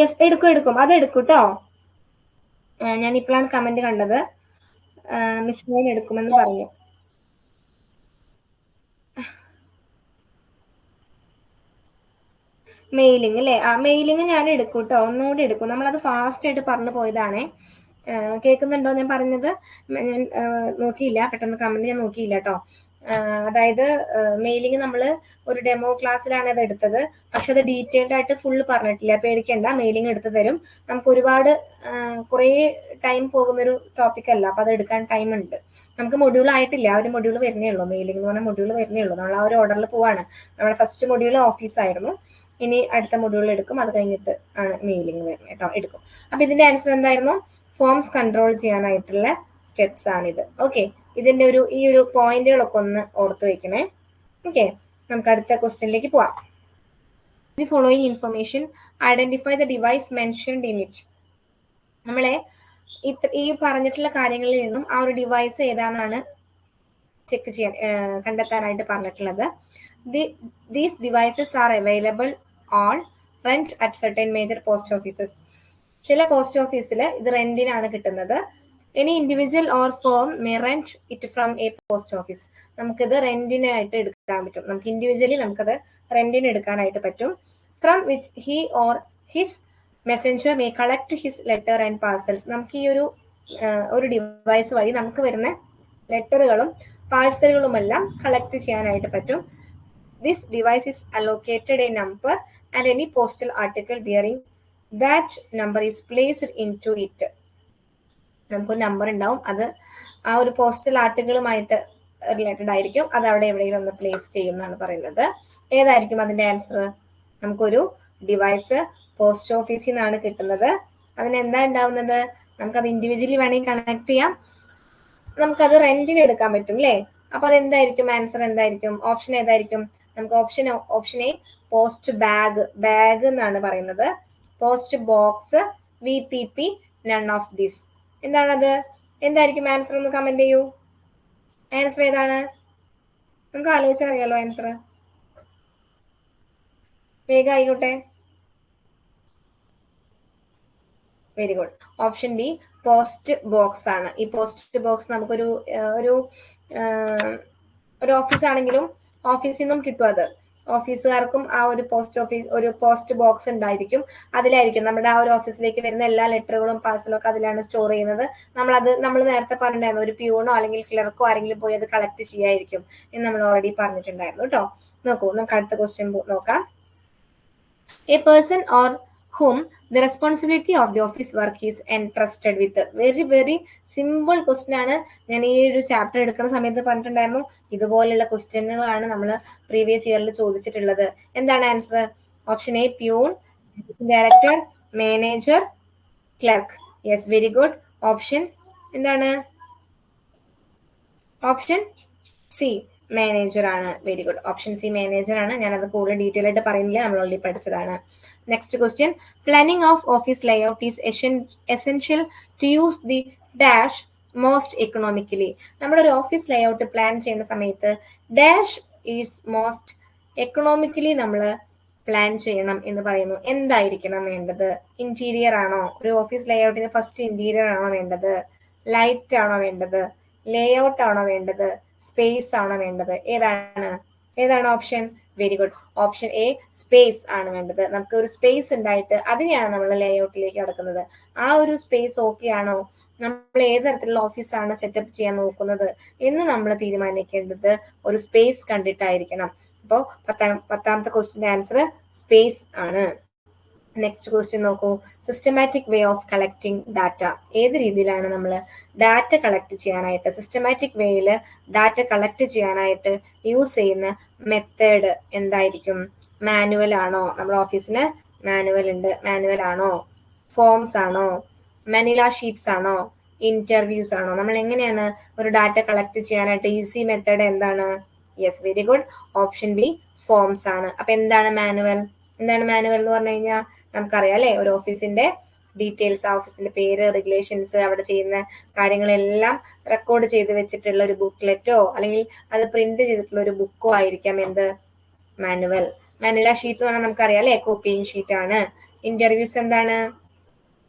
യെസ് എടുക്കും അത് എടുക്കും കേട്ടോ. ഞാൻ ഇപ്പോഴാണ് കമന്റ് കണ്ടത്. മിസ് ഞാൻ എടുക്കുമെന്ന് പറഞ്ഞു. മെയിലിംഗ് അല്ലേ? മെയിലിംഗ് ഞാൻ എടുക്കും കേട്ടോ, ഒന്നുകൂടി എടുക്കും. നമ്മളത് ഫാസ്റ്റ് ആയിട്ട് പറഞ്ഞു പോയതാണേ. കേൾക്കുന്നുണ്ടോ ഞാൻ പറഞ്ഞത്? ഞാൻ നോക്കിയില്ല, പെട്ടെന്ന് കമന്റ് ഞാൻ നോക്കിയില്ല കേട്ടോ. അതായത് മെയിലിംഗ് നമ്മൾ ഒരു ഡെമോ ക്ലാസ്സിലാണ് അത് എടുത്തത്. പക്ഷെ അത് ഡീറ്റെയിൽഡ് ആയിട്ട് ഫുള്ള് പറഞ്ഞിട്ടില്ല. പേടിക്കണ്ട, മെയിലിംഗ് എടുത്തു തരും. നമുക്ക് ഒരുപാട് കുറേ ടൈം പോകുന്നൊരു ടോപ്പിക് അല്ല, അപ്പൊ അത് എടുക്കാൻ ടൈം ഉണ്ട്. നമുക്ക് മൊഡ്യൂൾ ആയിട്ടില്ല, ആ ഒരു മൊഡ്യൂൾ വരുന്നേ ഉള്ളൂ. മെയിലിംഗ് എന്ന് പറഞ്ഞ മൊഡ്യൂൾ വരുന്നേ ഉള്ളൂ. നമ്മൾ ആ ഒരു ഓർഡറിൽ പോവാണ്. നമ്മുടെ ഫസ്റ്റ് മൊഡ്യൂൾ ഓഫീസ് ആയിരുന്നു. ഇനി അടുത്ത മൊഡ്യൂൾ എടുക്കും, അത് കഴിഞ്ഞിട്ട് ആണ് മെയിലിംഗ് വരുന്നത് കേട്ടോ, എടുക്കും. അപ്പൊ ഇതിന്റെ ആൻസർ എന്തായിരുന്നു? ഫോംസ് കൺട്രോൾ ചെയ്യാനായിട്ടുള്ള സ്റ്റെപ്സ് ആണിത്. ഓക്കെ, ഇതിന്റെ ഈ ഒരു പോയിന്റുകളൊക്കെ ഒന്ന് ഓർത്ത് വെക്കണേ. ഓക്കെ, നമുക്ക് അടുത്ത ക്വസ്റ്റ്യനിലേക്ക് പോവാം. The following information identify the device mentioned in it. നമ്മളെ ഈ പറഞ്ഞിട്ടുള്ള കാര്യങ്ങളിൽ നിന്നും ആ ഒരു ഡിവൈസ് ഏതാണെന്നാണ് ചെക്ക് ചെയ്യാൻ കണ്ടെത്താനായിട്ട് പറഞ്ഞിട്ടുള്ളത്. These devices are available on rent at certain major post offices. ചില പോസ്റ്റ് ഓഫീസിൽ ഇത് റെന്റിനാണ് കിട്ടുന്നത്. Any individual or firm may rent it from A post office. നമുക്കിത് റെന്റിനായിട്ട് എടുക്കാൻ പറ്റും. നമുക്ക് ഇൻഡിവിജ്വലി നമുക്കത് റെന്റിന് എടുക്കാനായിട്ട് പറ്റും. From which he or his Messenger may collect his letter and parcels. നമുക്ക് ഈ ഒരു ഡിവൈസ് വഴി നമുക്ക് വരുന്ന ലെറ്ററുകളും പാഴ്സലുകളുമെല്ലാം കളക്ട് ചെയ്യാനായിട്ട് പറ്റും. This device is allocated a number and any postal article bearing that number is placed into it. നമുക്കൊരു number ഉണ്ടാവും, അത് ആ ഒരു പോസ്റ്റൽ ആർട്ടിക്കിളുമായിട്ട് റിലേറ്റഡ് ആയിരിക്കും. അത് അവിടെ എവിടെയെങ്കിലും ഒന്ന് പ്ലേസ് ചെയ്യും എന്നാണ് പറയുന്നത്. ഏതായിരിക്കും അതിന്റെ ആൻസർ? നമുക്കൊരു ഡിവൈസ് പോസ്റ്റ് ഓഫീസിൽ നിന്നാണ് കിട്ടുന്നത്. അതിന് എന്താ ഉണ്ടാവുന്നത്? നമുക്കത് ഇൻഡിവിജ്വലി വേണമെങ്കിൽ കണക്ട് ചെയ്യാം, നമുക്കത് റെന്റിന് എടുക്കാൻ പറ്റും അല്ലേ? അപ്പൊ അതെന്തായിരിക്കും ആൻസർ? എന്തായിരിക്കും ഓപ്ഷൻ? ഏതായിരിക്കും? നമുക്ക് ഓപ്ഷൻ എ പോസ്റ്റ് ബാഗ് എന്നാണ് പറയുന്നത്. Post box, VPP, none of this. എന്താണത്? എന്തായിരിക്കും ആൻസർ? ഒന്ന് കമന്റ് ചെയ്യൂ. ആൻസർ ഏതാണ്? നമുക്ക് ആലോചിച്ചറിയാലോ ആൻസർ. വേഗം ആയിക്കോട്ടെ. Very good. Option B post box ആണ്. ഈ പോസ്റ്റ് ബോക്സ് നമുക്കൊരു ഒരു ഓഫീസ് ആണെങ്കിലും ഓഫീസിൽ നിന്നും കിട്ടും. അത് ഓഫീസുകാർക്കും ആ ഒരു പോസ്റ്റ് ബോക്സ് ഉണ്ടായിരിക്കും. അതിലായിരിക്കും നമ്മുടെ ആ ഒരു ഓഫീസിലേക്ക് വരുന്ന എല്ലാ ലെറ്ററുകളും പാഴ്സലും ഒക്കെ അതിലാണ് സ്റ്റോർ ചെയ്യുന്നത്. നമ്മൾ നേരത്തെ പറഞ്ഞിട്ടുണ്ടായിരുന്നു, ഒരു പ്യൂണോ അല്ലെങ്കിൽ ക്ലർക്കോ ആരെങ്കിലും പോയി അത് കളക്ട് ചെയ്യായിരിക്കും എന്ന് നമ്മൾ ഓൾറെഡി പറഞ്ഞിട്ടുണ്ടായിരുന്നു കേട്ടോ. നോക്കൂ, നമുക്ക് അടുത്ത ക്വസ്റ്റ്യൻ നോക്കാം. A person or whom the responsibility of the office work is entrusted with. Very simple question ആണ്. ഞാൻ ഈ ഒരു ചാപ്റ്റർ എടുക്കുന്ന സമയത്ത് പറഞ്ഞിട്ടുണ്ടായിരുന്നു, ഇതുപോലുള്ള ക്വസ്റ്റ്യനുകളാണ് നമ്മൾ പ്രീവിയസ് ഇയറിൽ ചോദിച്ചിട്ടുള്ളത്. എന്താണ് answer? Option A peon, director, manager, clerk. Yes, very good. Option എന്താണ്? ഓപ്ഷൻ സി മാനേജർ ആണ്. Very good. Option C manager ആണ്. ഞാനത് കൂടുതൽ ഡീറ്റെയിൽ ആയിട്ട് പറയുന്നില്ല, നമ്മൾ ഓൾറെഡി പഠിച്ചതാണ്. Next question. Planning of office layout is essential to use the dash most economically. നമ്മളൊരു ഓഫീസ് ലേഔട്ട് പ്ലാൻ ചെയ്യുന്ന സമയത്ത് ഡാഷ് ഈസ് മോസ്റ്റ് എക്കണോമിക്കലി നമ്മൾ പ്ലാൻ ചെയ്യണം എന്ന് പറയുന്നു. എന്തായിരിക്കണം വേണ്ടത്? ഇന്റീരിയർ ആണോ? ഒരു ഓഫീസ് ലേഔട്ടിന് ഫസ്റ്റ് ഇന്റീരിയർ ആണോ വേണ്ടത്? ലൈറ്റ് ആണോ വേണ്ടത്? ലേഔട്ട് ആണോ വേണ്ടത്? സ്പേസ് ആണോ വേണ്ടത്? ഏതാണ് option? Very good. Option A space ആണ് വേണ്ടത്. നമുക്ക് ഒരു സ്പേസ് ഉണ്ടായിട്ട് അതിനെയാണ് നമ്മൾ ലേഔട്ടിലേക്ക് കടക്കുന്നത്. ആ ഒരു സ്പേസ് ഓക്കെ ആണോ? നമ്മൾ ഏത് തരത്തിലുള്ള ഓഫീസാണ് സെറ്റപ്പ് ചെയ്യാൻ നോക്കുന്നത് എന്ന് നമ്മൾ തീരുമാനിക്കേണ്ടത് ഒരു സ്പേസ് കണ്ടിട്ടായിരിക്കണം. അപ്പോൾ പത്താമത്തെ ക്വസ്റ്റ്യന്റെ ആൻസർ സ്പേസ് ആണ്. നെക്സ്റ്റ് ക്വസ്റ്റ്യൻ നോക്കൂ. Systematic way of collecting data. ഏത് രീതിയിലാണ് നമ്മൾ ഡാറ്റ കളക്ട് ചെയ്യാനായിട്ട്, സിസ്റ്റമാറ്റിക് വേയിൽ ഡാറ്റ കളക്ട് ചെയ്യാനായിട്ട് യൂസ് ചെയ്യുന്ന മെത്തേഡ് എന്തായിരിക്കും? മാനുവൽ ആണോ? നമ്മുടെ ഓഫീസിന് മാനുവൽ ഉണ്ട്, മാനുവൽ ആണോ? ഫോംസ് ആണോ? മനില ഷീറ്റ്സ് ആണോ? ഇന്റർവ്യൂസ് ആണോ? നമ്മൾ എങ്ങനെയാണ് ഒരു ഡാറ്റ കളക്ട് ചെയ്യാനായിട്ട് ഈസി മെത്തേഡ് എന്താണ്? Yes, very good. Option B forms ആണ്. അപ്പൊ എന്താണ് മാനുവൽ? എന്ന് പറഞ്ഞു കഴിഞ്ഞാൽ നമുക്കറിയാം അല്ലെ, ഒരു ഓഫീസിന്റെ ഡീറ്റെയിൽസ്, ആ ഓഫീസിന്റെ പേര്, റെഗുലേഷൻസ്, അവിടെ ചെയ്യുന്ന കാര്യങ്ങളെല്ലാം റെക്കോർഡ് ചെയ്ത് വെച്ചിട്ടുള്ള ഒരു ബുക്ക്ലെറ്റോ അല്ലെങ്കിൽ അത് പ്രിന്റ് ചെയ്തിട്ടുള്ള ഒരു ബുക്കോ ആയിരിക്കാം എന്ത്, മാനുവൽ. മാനുവൽ ഷീറ്റ് എന്ന് പറഞ്ഞാൽ നമുക്കറിയാം അല്ലെ, കോപ്പിയിങ് ഷീറ്റ് ആണ്. ഇന്റർവ്യൂസ് എന്താണ്,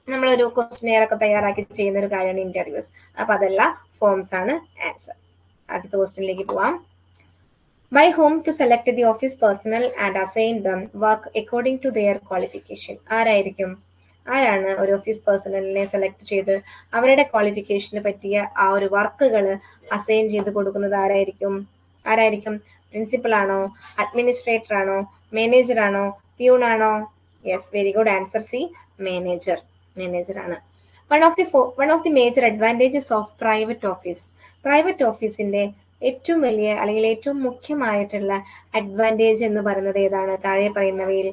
നമ്മളൊരു ക്വസ്റ്റ്യനെയർ ഒക്കെ തയ്യാറാക്കി ചെയ്യുന്ന ഒരു കാര്യമാണ് ഇന്റർവ്യൂസ്. അപ്പൊ അതെല്ലാം ഫോംസ് ആണ് ആൻസർ. അടുത്ത ക്വസ്റ്റ്യനിലേക്ക് പോവാം. By whom to select the office personnel and assign them work according to their qualification. ആരാണ് ഒരു ഓഫീസ് പേഴ്സണലിനെ സെലക്ട് ചെയ്ത് അവരുടെ ക്വാളിഫിക്കേഷന് പറ്റിയ ആ ഒരു വർക്കുകൾ അസൈൻ ചെയ്ത് കൊടുക്കുന്നത് ആരായിരിക്കും? പ്രിൻസിപ്പൽ ആണോ, അഡ്മിനിസ്ട്രേറ്റർ ആണോ, മാനേജർ ആണോ, പ്യൂൺ ആണോ? Yes, very good, answer C, manager ആണ്. One of the major advantages of private ഓഫീസിന്റെ ഏറ്റവും വലിയ അല്ലെങ്കിൽ ഏറ്റവും മുഖ്യമായിട്ടുള്ള അഡ്വാൻറ്റേജ് എന്ന് പറയുന്നത് ഏതാണ്? താഴെ പറയുന്നവയിൽ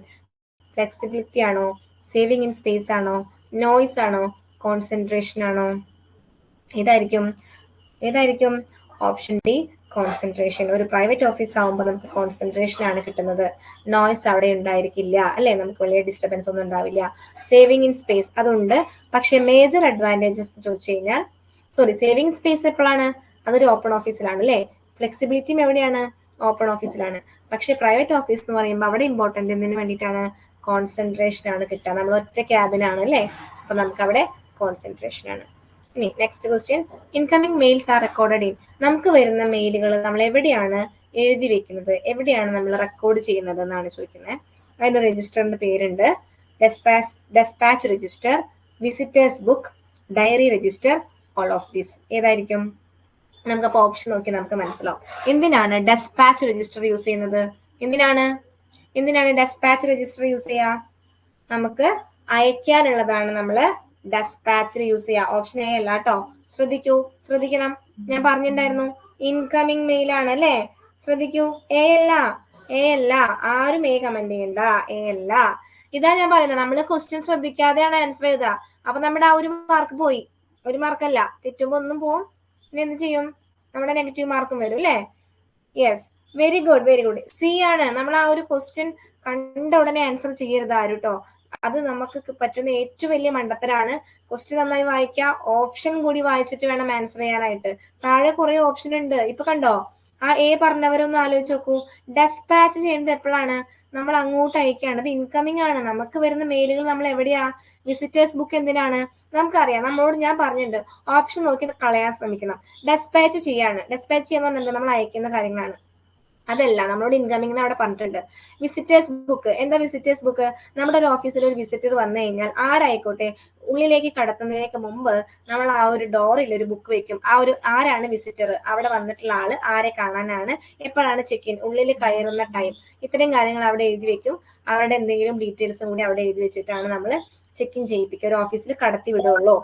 ഫ്ലെക്സിബിലിറ്റി ആണോ, സേവിങ് ഇൻ സ്പേസ് ആണോ, നോയ്സ് ആണോ, കോൺസെൻട്രേഷൻ ആണോ? ഏതായിരിക്കും? Option D, concentration. ഒരു പ്രൈവറ്റ് ഓഫീസ് ആകുമ്പോൾ നമുക്ക് കോൺസെൻട്രേഷൻ ആണ് കിട്ടുന്നത്. നോയ്സ് അവിടെ ഉണ്ടായിരിക്കില്ല അല്ലെ, നമുക്ക് വലിയ ഡിസ്റ്റർബൻസ് ഒന്നും ഉണ്ടാവില്ല. സേവിങ് ഇൻ സ്പേസ് അതുണ്ട്, പക്ഷെ മേജർ അഡ്വാൻറ്റേജസ് ചോദിച്ചു കഴിഞ്ഞാൽ, സേവിങ് സ്പേസ് എപ്പോഴാണ്? അതൊരു ഓപ്പൺ ഓഫീസിലാണ് അല്ലെ. ഫ്ലെക്സിബിലിറ്റിയും എവിടെയാണ്? ഓപ്പൺ ഓഫീസിലാണ്. പക്ഷെ പ്രൈവറ്റ് ഓഫീസ് എന്ന് പറയുമ്പോൾ അവിടെ ഇമ്പോർട്ടന്റ് എന്തിനു വേണ്ടിയിട്ടാണ്? കോൺസെൻട്രേഷൻ ആണ് കിട്ടുക. നമ്മൾ ഒറ്റ ക്യാബിനാണ് അല്ലെ, അപ്പൊ നമുക്ക് അവിടെ കോൺസെൻട്രേഷൻ ആണ്. ഇനി next question, incoming mails are recorded in. നമുക്ക് വരുന്ന മെയിലുകൾ നമ്മൾ എവിടെയാണ് എഴുതി വെക്കുന്നത്, എവിടെയാണ് നമ്മൾ റെക്കോർഡ് ചെയ്യുന്നത് എന്നാണ് ചോദിക്കുന്നത്. അതിന്റെ രജിസ്റ്ററിന്റെ പേരുണ്ട്, dispatch register, visitors book, diary register, all of this. ഏതായിരിക്കും? നമുക്കപ്പോ ഓപ്ഷൻ നോക്കി നമുക്ക് മനസ്സിലാവും. എന്തിനാണ് ഡെസ്പാച്ച് രജിസ്റ്റർ യൂസ് ചെയ്യുന്നത്? എന്തിനാണ് ഡെസ്പാച്ച് രജിസ്റ്റർ യൂസ് ചെയ്യുക? നമുക്ക് അയക്കാനുള്ളതാണ് നമ്മള് ഡെസ്പാച്ചിൽ യൂസ് ചെയ്യുക. ഓപ്ഷൻ എ അല്ല കേട്ടോ, ശ്രദ്ധിക്കണം, ഞാൻ പറഞ്ഞിട്ടുണ്ടായിരുന്നു ഇൻകമിംഗ് മെയിൽ ആണ് അല്ലെ. ശ്രദ്ധിക്കൂ, എ അല്ല, ആരും എ കമന്റ് ചെയ്യണ്ട, എ അല്ല. ഇതാ ഞാൻ പറയുന്നത്, നമ്മള് ക്വസ്റ്റ്യൻ ശ്രദ്ധിക്കാതെയാണ് ആൻസർ ചെയ്താ, അപ്പൊ നമ്മുടെ ആ ഒരു മാർക്ക് പോയി. ഒരു മാർക്കല്ല, തെറ്റുമ്പോ ഒന്നും പോവും, പിന്നെ എന്ത് ചെയ്യും? നമ്മുടെ നെഗറ്റീവ് മാർക്കും വരും അല്ലെ. Yes, very good. സി ആണ്. നമ്മൾ ആ ഒരു ക്വസ്റ്റ്യൻ കണ്ട ഉടനെ ആൻസർ ചെയ്യരുത് ആരും കേട്ടോ. അത് നമുക്ക് പറ്റുന്ന ഏറ്റവും വലിയ മണ്ടത്തരാണ്. ക്വസ്റ്റ്യൻ നന്നായി വായിക്കുക, ഓപ്ഷൻ കൂടി വായിച്ചിട്ട് വേണം ആൻസർ ചെയ്യാനായിട്ട്. താഴെ കുറെ ഓപ്ഷൻ ഉണ്ട്. ഇപ്പൊ കണ്ടോ, ആ എ പറഞ്ഞവരൊന്ന് ആലോചിച്ച് നോക്കൂ. ഡെസ്പാച്ച് ചെയ്യുന്നത് എപ്പോഴാണ്? നമ്മൾ അങ്ങോട്ട് അയക്കുകയാണ്, അത് ഇൻകമിംഗ് ആണ്. നമുക്ക് വരുന്ന മെയിലുകൾ നമ്മൾ എവിടെയാ? വിസിറ്റേഴ്സ് ബുക്ക് എന്തിനാണ്? നമുക്കറിയാം, നമ്മളോട് ഞാൻ പറഞ്ഞിട്ടുണ്ട്, ഓപ്ഷൻ നോക്കി കളയാൻ ശ്രമിക്കണം. ഡെസ്പാച്ച് ചെയ്യാന്ന് പറഞ്ഞാൽ നമ്മൾ അയക്കുന്ന കാര്യങ്ങളാണ്. അതല്ല, നമ്മളോട് ഇൻകമിംഗ് അവിടെ പറഞ്ഞിട്ടുണ്ട്. വിസിറ്റേഴ്സ് ബുക്ക്, എന്താ വിസിറ്റേഴ്സ് ബുക്ക്? നമ്മുടെ ഒരു ഓഫീസിൽ ഒരു വിസിറ്റർ വന്നു കഴിഞ്ഞാൽ ആരായിക്കോട്ടെ, ഉള്ളിലേക്ക് കടത്തുന്നതിനേക്ക് മുമ്പ് നമ്മൾ ആ ഒരു ഡോറിൽ ഒരു ബുക്ക് വെക്കും. ആരാണ് വിസിറ്റർ, അവിടെ വന്നിട്ടുള്ള ആള്, ആരെ കാണാനാണ്, എപ്പോഴാണ് ചെക്ക് ഇൻ, ഉള്ളിൽ കയറുന്ന ടൈം, ഇത്രയും കാര്യങ്ങൾ അവിടെ എഴുതി വെക്കും. അവരുടെ എന്തെങ്കിലും ഡീറ്റെയിൽസും കൂടി അവിടെ എഴുതി വെച്ചിട്ടാണ് നമ്മൾ ചെക്ക് ഇൻ ചെയ്യിപ്പിക്കുക, ഒരു ഓഫീസിൽ കടത്തി വിടുള്ളൂ.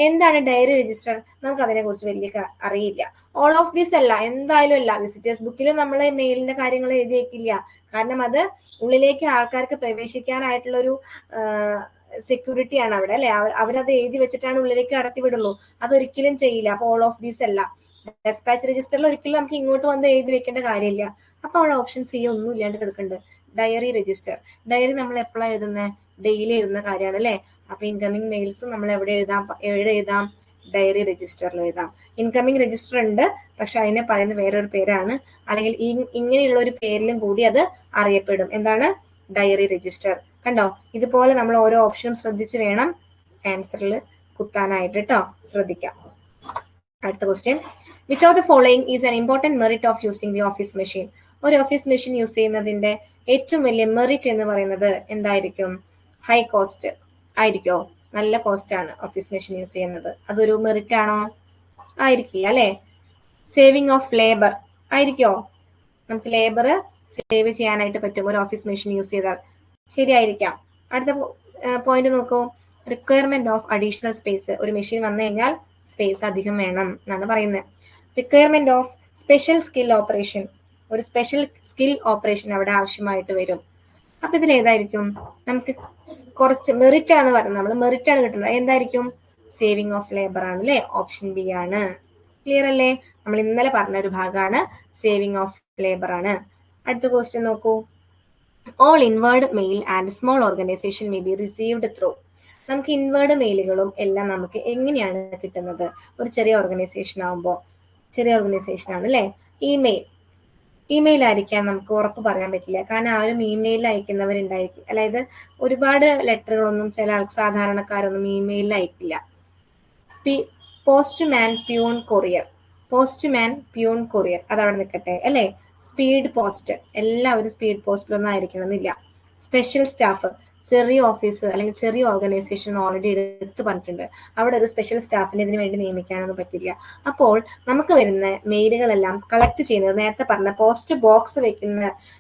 എന്താണ് ഡയറി രജിസ്റ്റർ? നമുക്ക് അതിനെ കുറിച്ച് വലിയ അറിയില്ല. ഓൾ ഓഫ് ദീസ് അല്ല, എന്തായാലും അല്ല. വിസിറ്റേഴ്സ് ബുക്കിൽ നമ്മൾ മെയിലിന്റെ കാര്യങ്ങൾ എഴുതി വെക്കില്ല, കാരണം അത് ഉള്ളിലേക്ക് ആൾക്കാർക്ക് പ്രവേശിക്കാനായിട്ടുള്ള ഒരു സെക്യൂരിറ്റി ആണ് അവിടെ അല്ലെ. അവരത് എഴുതി വെച്ചിട്ടാണ് ഉള്ളിലേക്ക് കടത്തി വിടുള്ളൂ, അതൊരിക്കലും ചെയ്യില്ല. അപ്പൊ ഓൾ ഓഫ് ദീസ് അല്ല. ഡെസ്പാച്ച് രജിസ്റ്ററിൽ ഒരിക്കലും നമുക്ക് ഇങ്ങോട്ട് വന്ന് എഴുതി വെക്കേണ്ട കാര്യമില്ല. അപ്പൊ അവിടെ ഓപ്ഷൻ സി ഒന്നും ഇല്ലാണ്ട് കിടക്കുന്നുണ്ട്. Diary register. ഡയറി നമ്മൾ എപ്പോഴാണ് എഴുതുന്നത്? ഡെയിലി എഴുതുന്ന കാര്യമാണ് അല്ലെ. അപ്പൊ ഇൻകമിംഗ് മെയിൽസും നമ്മൾ എവിടെ എഴുതാം? ഡയറി രജിസ്റ്ററിൽ എഴുതാം. ഇൻകമിംഗ് രജിസ്റ്റർ ഉണ്ട്, പക്ഷെ അതിനെ പറയുന്ന വേറൊരു പേരാണ്, അല്ലെങ്കിൽ ഇങ്ങനെയുള്ള ഒരു പേരിലും കൂടി അത് അറിയപ്പെടും. എന്താണ്? Diary register. കണ്ടോ, ഇതുപോലെ നമ്മൾ ഓരോ ഓപ്ഷനും ശ്രദ്ധിച്ച് വേണം ആൻസറിൽ കുത്താനായിട്ട് കേട്ടോ, ശ്രദ്ധിക്കാം. അടുത്ത question, which of the following is an important merit of using the office machine? ഒരു ഓഫീസ് മെഷീൻ യൂസ് ചെയ്യുന്നതിന്റെ ഏറ്റവും വലിയ മെറിറ്റ് എന്ന് പറയുന്നത് എന്തായിരിക്കും? ഹൈ കോസ്റ്റ് ആയിരിക്കോ? നല്ല കോസ്റ്റ് ആണ് ഓഫീസ് മെഷീൻ യൂസ് ചെയ്യുന്നത്, അതൊരു മെറിറ്റ് ആണോ? ആയിരിക്കില്ല അല്ലെ. സേവിങ് ഓഫ് ലേബർ ആയിരിക്കോ? നമുക്ക് ലേബർ സേവ് ചെയ്യാനായിട്ട് പറ്റും ഒരു ഓഫീസ് മെഷീൻ യൂസ് ചെയ്താൽ, ശരിയായിരിക്കാം. അടുത്ത പോയിന്റ് നോക്കൂ, റിക്വയർമെന്റ് ഓഫ് അഡീഷണൽ സ്പേസ്. ഒരു മെഷീൻ വന്നു കഴിഞ്ഞാൽ സ്പേസ് അധികം വേണം എന്നാണ് പറയുന്നത്. Requirement of special skill operation, ഒരു സ്പെഷ്യൽ സ്കിൽ ഓപ്പറേഷൻ അവിടെ ആവശ്യമായിട്ട് വരും. അപ്പൊ ഇതിൽ ഏതായിരിക്കും? നമുക്ക് കുറച്ച് മെറിറ്റ് ആണ് പറയുന്നത്, നമ്മൾ മെറിറ്റ് ആണ് കിട്ടുന്നത്. എന്തായിരിക്കും? സേവിങ് ഓഫ് ലേബർ ആണ് അല്ലെ. ഓപ്ഷൻ ബി ആണ്. ക്ലിയർ അല്ലേ? നമ്മൾ ഇന്നലെ പറഞ്ഞ ഒരു ഭാഗമാണ്, സേവിങ് ഓഫ് ലേബർ ആണ്. അടുത്ത ക്വസ്റ്റ്യൻ നോക്കൂ, all inward mail and small organisation may be received through. നമുക്ക് ഇൻവേർഡ് മെയിലുകളും എല്ലാം നമുക്ക് എങ്ങനെയാണ് കിട്ടുന്നത്? ഒരു ചെറിയ ഓർഗനൈസേഷൻ ആകുമ്പോൾ, ചെറിയ ഓർഗനൈസേഷൻ ആണ് അല്ലേ? ഇമെയിൽ ആയിരിക്കാൻ നമുക്ക് ഉറപ്പ് പറയാൻ പറ്റില്ല. കാരണം ആരും ഇമെയിൽ അയക്കുന്നവരുണ്ടായിരിക്കും. അതായത് ഒരുപാട് ലെറ്ററുകളൊന്നും ചില സാധാരണക്കാരൊന്നും ഇമെയിലിൽ അയക്കില്ല. Postman peon courier, postman peon courier അതവിടെ നിൽക്കട്ടെ അല്ലേ. സ്പീഡ് പോസ്റ്റ്, എല്ലാവരും സ്പീഡ് പോസ്റ്റിലൊന്നും ആയിരിക്കണമെന്നില്ല. സ്പെഷ്യൽ സ്റ്റാഫ്, ചെറിയ ഓഫീസ് അല്ലെങ്കിൽ ചെറിയ ഓർഗനൈസേഷൻ ഓൾറെഡി എടുത്ത് പറഞ്ഞിട്ടുണ്ട്, അവിടെ ഒരു സ്പെഷ്യൽ സ്റ്റാഫിനെ ഇതിനു വേണ്ടി നിയമിക്കാനൊന്നും പറ്റില്ല. അപ്പോൾ നമുക്ക് വരുന്ന മെയിലുകളെല്ലാം കളക്ട് ചെയ്യുന്നത് നേരത്തെ പറഞ്ഞ പോസ്റ്റ് ബോക്സ്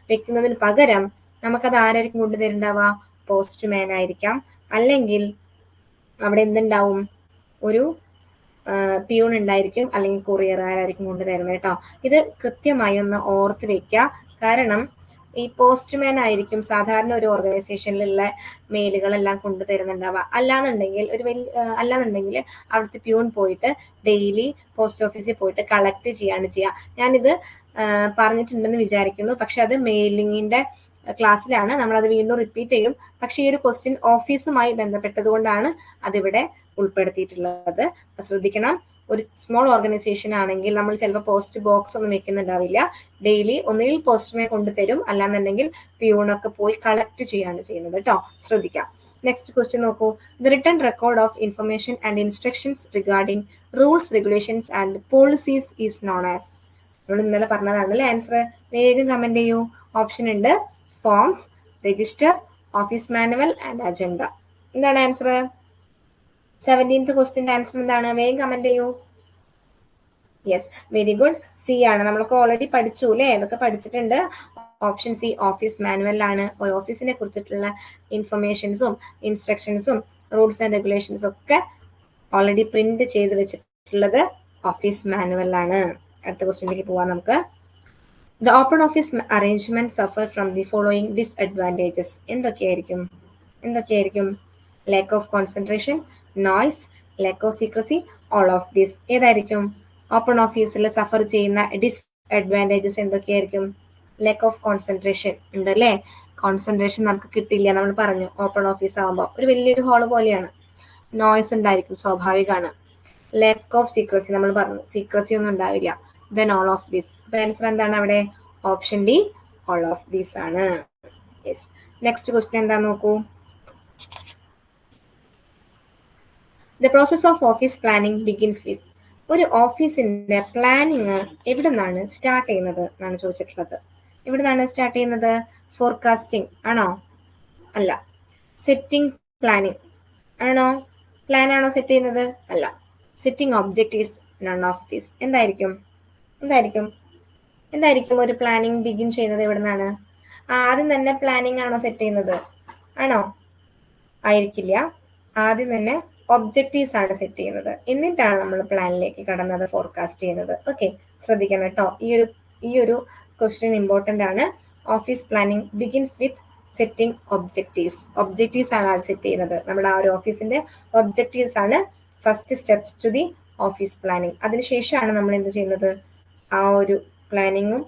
വെക്കുന്നതിന് പകരം നമുക്കത് ആരായിരിക്കും കൊണ്ടുതരുന്നുണ്ടാവുക? പോസ്റ്റ്മാൻ ആയിരിക്കാം. അല്ലെങ്കിൽ അവിടെ എന്തുണ്ടാവും? ഒരു പ്യൂൺ ഉണ്ടായിരിക്കും, അല്ലെങ്കിൽ കൊറിയറുകാരായിരിക്കും കൊണ്ടുതരുന്നത് കേട്ടോ. ഇത് കൃത്യമായി ഒന്ന് ഓർത്ത് വെക്കുക. കാരണം ഈ പോസ്റ്റ്മാൻ ആയിരിക്കും സാധാരണ ഒരു ഓർഗനൈസേഷനിലുള്ള മെയിലുകളെല്ലാം കൊണ്ടുതരുന്നുണ്ടാവുക. അല്ലാന്നുണ്ടെങ്കിൽ അവിടുത്തെ പ്യൂൺ പോയിട്ട് ഡെയിലി പോസ്റ്റ് ഓഫീസിൽ പോയിട്ട് കളക്ട് ചെയ്യാണ് ചെയ്യുക. ഞാനിത് പറഞ്ഞിട്ടുണ്ടെന്ന് വിചാരിക്കുന്നു, പക്ഷെ അത് മെയിലിങ്ങിന്റെ ക്ലാസ്സിലാണ്, നമ്മളത് വീണ്ടും റിപ്പീറ്റ് ചെയ്യും. പക്ഷെ ഈ ഒരു ക്വസ്റ്റ്യൻ ഓഫീസുമായി ബന്ധപ്പെട്ടത് കൊണ്ടാണ് അതിവിടെ ഉൾപ്പെടുത്തിയിട്ടുള്ളത്. ശ്രദ്ധിക്കണം. ഒരു സ്മോൾ ഓർഗനൈസേഷൻ ആണെങ്കിൽ നമ്മൾ ചിലപ്പോൾ പോസ്റ്റ് ബോക്സ് ഒന്നും വെക്കുന്നുണ്ടാവില്ല. ഡെയിലി ഒന്നുകിൽ പോസ്റ്റ്മാൻ കൊണ്ടുതരും, അല്ലാന്നുണ്ടെങ്കിൽ പ്യൂണൊക്കെ പോയി കളക്ട് ചെയ്യാണ് ചെയ്യുന്നത് കേട്ടോ. ശ്രദ്ധിക്കാം. നെക്സ്റ്റ് ക്വസ്റ്റ്യൻ നോക്കൂ. The written record of information and instructions regarding rules, regulations and policies is known as. നമ്മൾ ഇന്നലെ പറഞ്ഞതാണ് അല്ലേ ആൻസർ. വേഗം കമന്റ് ചെയ്യൂ. ഓപ്ഷൻ ഉണ്ട്: forms, register, office manual and agenda. എന്താണ് ആൻസർ? 17th ക്വസ്റ്റ്യന്റെ ആൻസർ എന്താണ്? വേഗം കമന്റ് ചെയ്യൂ. Yes, very good. സി ആണ്. നമ്മളൊക്കെ ഓൾറെഡി പഠിച്ചു അല്ലേ, ഇതൊക്കെ പഠിച്ചിട്ടുണ്ട്. ഓപ്ഷൻ സി ഓഫീസ് മാനുവലാണ്. ഒരു ഓഫീസിനെ കുറിച്ചിട്ടുള്ള ഇൻഫർമേഷൻസും ഇൻസ്ട്രക്ഷൻസും റൂൾസ് ആൻഡ് റെഗുലേഷൻസും ഒക്കെ ഓൾറെഡി പ്രിന്റ് ചെയ്ത് വെച്ചിട്ടുള്ളത് ഓഫീസ് മാനുവലാണ്. അടുത്ത ക്വസ്റ്റ്യനിലേക്ക് പോവാം നമുക്ക്. The open office arrangement suffer from the following disadvantages. എന്തൊക്കെയായിരിക്കും? Lack of concentration, noise, lack of secrecy, all of this. ഏതായിരിക്കും? ഓപ്പൺ ഓഫീസിൽ സഫർ ചെയ്യുന്ന ഡിസ്അഡ്വാൻറ്റേജസ് എന്തൊക്കെയായിരിക്കും? ലാക്ക് ഓഫ് കോൺസെൻട്രേഷൻ ഉണ്ട് അല്ലേ. കോൺസെൻട്രേഷൻ നമുക്ക് കിട്ടില്ല, നമ്മൾ പറഞ്ഞു. ഓപ്പൺ ഓഫീസ് ആകുമ്പോൾ ഒരു വലിയൊരു ഹാള് പോലെയാണ്. നോയ്സ് ഉണ്ടായിരിക്കും, സ്വാഭാവികമാണ്. ലാക്ക് ഓഫ് സീക്രസി നമ്മൾ പറഞ്ഞു, സീക്രസി ഒന്നും ഉണ്ടാവില്ല. Then all of this. അപ്പൊ ആൻസർ എന്താണ് അവിടെ? Option D all of this ആണ്. യെസ്. നെക്സ്റ്റ് ക്വസ്റ്റ്യൻ എന്താ നോക്കൂ. The process of office planning begins with. ഒരു ഓഫീസിന്റെ പ്ലാനിങ് എവിടെ നിന്നാണ് സ്റ്റാർട്ട് ചെയ്യുന്നത് എന്നാണ് ചോദിച്ചിട്ടുള്ളത്. എവിടെ നിന്നാണ് സ്റ്റാർട്ട് ചെയ്യുന്നത്? ഫോർകാസ്റ്റിംഗ് ആണോ? അല്ല. സെറ്റിംഗ് പ്ലാനിങ് ആണോ? പ്ലാൻ ആണോ സെറ്റ് ചെയ്യുന്നത്? അല്ല. Setting objectives, none of these. എന്തായിരിക്കും ഒരു പ്ലാനിങ് ബിഗിൻ ചെയ്യുന്നത് എവിടെ നിന്നാണ്? ആദ്യം തന്നെ പ്ലാനിങ് ആണോ സെറ്റ് ചെയ്യുന്നത്? ആണോ? ആയിരിക്കില്ല. ആദ്യം തന്നെ ഒബ്ജക്റ്റീവ്സ് ആണ് സെറ്റ് ചെയ്യുന്നത്, എന്നിട്ടാണ് നമ്മൾ പ്ലാനിലേക്ക് കടന്നത്, ഫോർകാസ്റ്റ് ചെയ്യുന്നത്. ഓക്കെ, ശ്രദ്ധിക്കണം കേട്ടോ. ഈ ഒരു ക്വസ്റ്റ്യൻ ഇമ്പോർട്ടന്റ് ആണ്. Office planning begins with setting objectives ആണ് അത് സെറ്റ് ചെയ്യുന്നത്. നമ്മുടെ ആ ഒരു ഓഫീസിന്റെ ഒബ്ജക്റ്റീവ്സ് ആണ് first steps to the office planning. അതിനുശേഷമാണ് നമ്മൾ എന്ത് ചെയ്യുന്നത്? ആ ഒരു പ്ലാനിങ്ങും